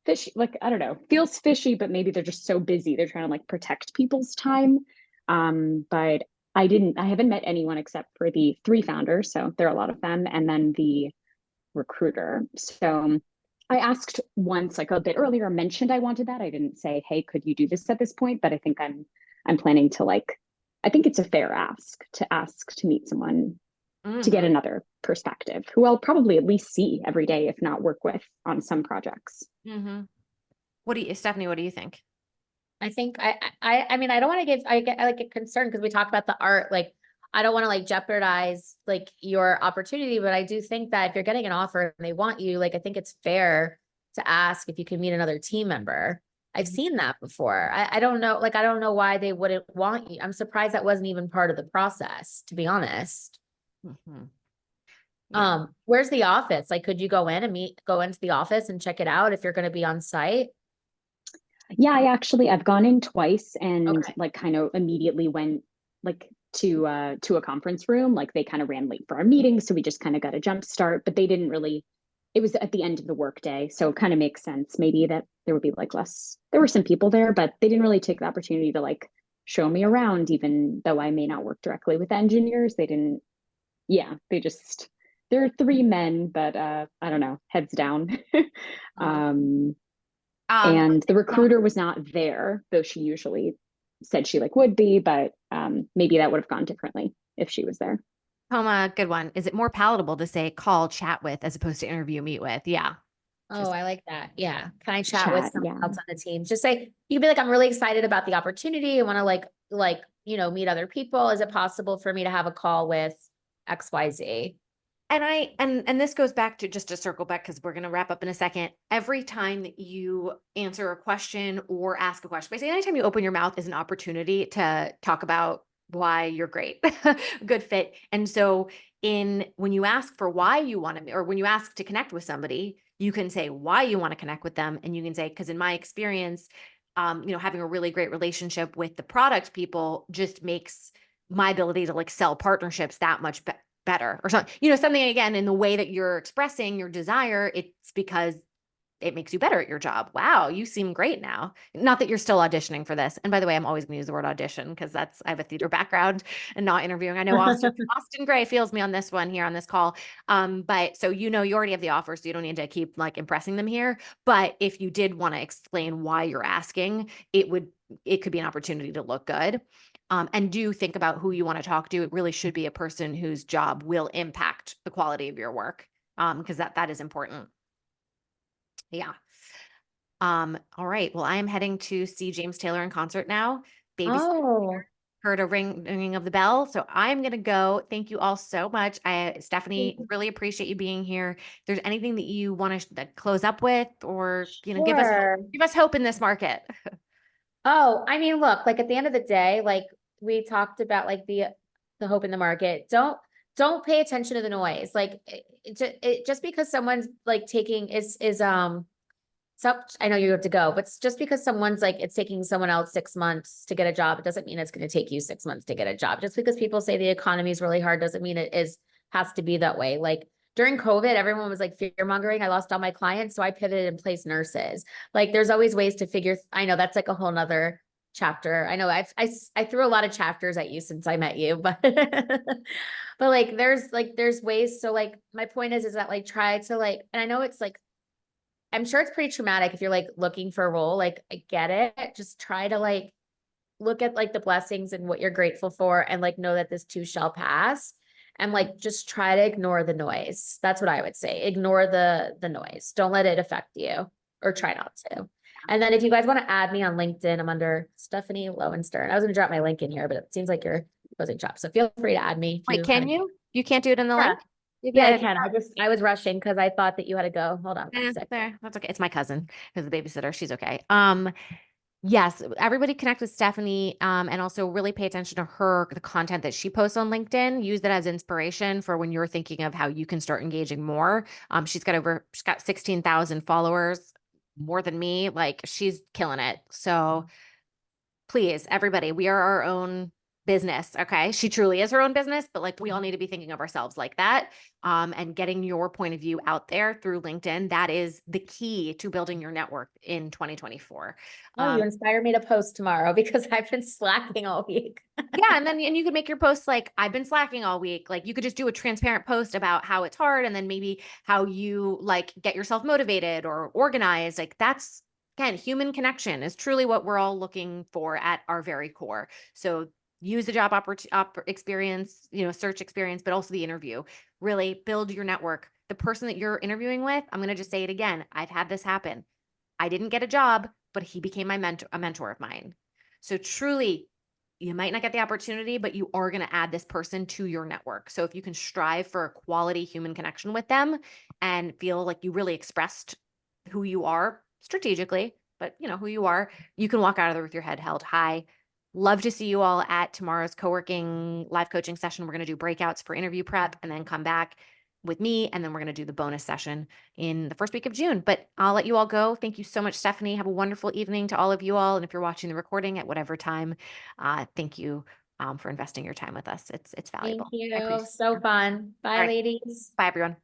fishy, I don't know, feels fishy, but maybe they're just so busy. They're trying to protect people's time. But I haven't met anyone except for the three founders. So there are a lot of them. And then the recruiter. So I asked once, a bit earlier, mentioned I wanted that. I didn't say, hey, could you do this at this point? But I think I'm planning to I think it's a fair ask to meet someone to get Mhm. another perspective, who I'll probably at least see every day, if not work with on some projects. Mhm. What do you, Stephanie, what do you think? I think I mean, I don't want to give, I get concerned because we talked about the art, like, I don't want to like jeopardize like your opportunity, but I do think that if you're getting an offer and they want you, like, I think it's fair to ask if you can meet another team member. I've seen that before. I don't know, like, I don't know why they wouldn't want you. I'm surprised that wasn't even part of the process, to be honest. Mhm. Yeah. Where's the office? Like, could you go in and go into the office and check it out if you're going to be on site? Yeah, I've gone in twice and Okay. like kind of immediately went like to a conference room. Like they kind of ran late for our meeting, so we just kind of got a jump start, but they didn't really, it was at the end of the workday, so it kind of makes sense maybe that there would be like less, there were some people there, but they didn't really take the opportunity to like show me around, even though I may not work directly with engineers. They didn't, yeah, they just, there are three men, but I don't know, heads down. um and the recruiter was not there, though she usually said she like would be, but maybe that would have gone differently if she was there. Homa, good one. Is it more palatable to say call, chat with, as opposed to interview, meet with? Yeah. Oh, Just I like that. Yeah. Can I chat with Chat, someone yeah. else on the team? Just say, you can be like, I'm really excited about the opportunity. I want to meet other people. Is it possible for me to have a call with XYZ? and and this goes back to, just to circle back, because we're going to wrap up in a second. Every time that you answer a question or ask a question, basically anytime you open your mouth is an opportunity to talk about why you're great, good fit. And so when you ask for why you want to, or when you ask to connect with somebody, you can say why you want to connect with them. And you can say, because in my experience, having a really great relationship with the product people just makes my ability to like sell partnerships that much better, or something, something, again, in the way that you're expressing your desire, it's because it makes you better at your job. Wow, you seem great now. Not that you're still auditioning for this. And by the way, I'm always going to use the word audition because I have a theater background and not interviewing. I know Austin Gray feels me on this one here on this call. But so, you already have the offer, so you don't need to keep like impressing them here. But if you did want to explain why you're asking, it could be an opportunity to look good. And do think about who you want to talk to. It really should be a person whose job will impact the quality of your work. Because that is important. Yeah. All right. Well, I am heading to see James Taylor in concert now. Baby's Oh, heard a ringing of the bell. So I'm going to go. Thank you all so much. Stephanie, really appreciate you being here. If there's anything that you want to close up with, or, sure. give us hope in this market. Oh, I mean, look, like at the end of the day, like we talked about, like the hope in the market. Don't pay attention to the noise. Like just because someone's like taking so I know you have to go, but just because someone's like, it's taking someone else 6 months to get a job, it doesn't mean it's going to take you 6 months to get a job. Just because people say the economy is really hard doesn't mean it has to be that way. Like during COVID, everyone was like fear mongering. I lost all my clients, so I pivoted and placed nurses. Like there's always ways to I know that's like a whole nother chapter. I know I threw a lot of chapters at you since I met you, but but like there's ways. So like my point is that like try to like, and I know it's like, I'm sure it's pretty traumatic if you're like looking for a role. Like I get it. Just try to like look at like the blessings and what you're grateful for, and like know that this too shall pass. And like just try to ignore the noise. That's what I would say. Ignore the noise. Don't let it affect you, or try not to. And then if you guys want to add me on LinkedIn, I'm under Stephanie Lowenstern. I was gonna drop my link in here, but it seems like you're closing shop. So feel free to add me. Wait, can you? You can't do it in the Yeah. link? Yeah, I can. I was rushing because I thought that you had to go. Hold on one Eh, second. there. That's okay. It's my cousin who's the babysitter. She's okay. Yes, everybody connect with Stephanie, and also really pay attention to the content that she posts on LinkedIn. Use that as inspiration for when you're thinking of how you can start engaging more. She's got 16,000 followers, more than me. Like she's killing it. So please, everybody, we are our own business. Okay. She truly is her own business, but like we all need to be thinking of ourselves like that. And getting your point of view out there through LinkedIn. That is the key to building your network in 2024. Oh, you inspire me to post tomorrow because I've been slacking all week. Yeah. And you could make your posts like, I've been slacking all week. Like you could just do a transparent post about how it's hard, and then maybe how you like get yourself motivated or organized. Like that's, again, human connection is truly what we're all looking for at our very core. So use the job experience, search experience, but also the interview. Really build your network. The person that you're interviewing with, I'm going to just say it again. I've had this happen. I didn't get a job, but he became my a mentor of mine. So truly, you might not get the opportunity, but you are going to add this person to your network. So if you can strive for a quality human connection with them and feel like you really expressed who you are strategically, but who you are, you can walk out of there with your head held high. Love to see you all at tomorrow's co-working live coaching session. We're going to do breakouts for interview prep and then come back with me. And then we're going to do the bonus session in the first week of June. But I'll let you all go. Thank you so much, Stephanie. Have a wonderful evening to all of you all. And if you're watching the recording at whatever time, thank you for investing your time with us. It's valuable. Thank I you. appreciate it. So fun. Bye, All right. ladies. Bye, everyone.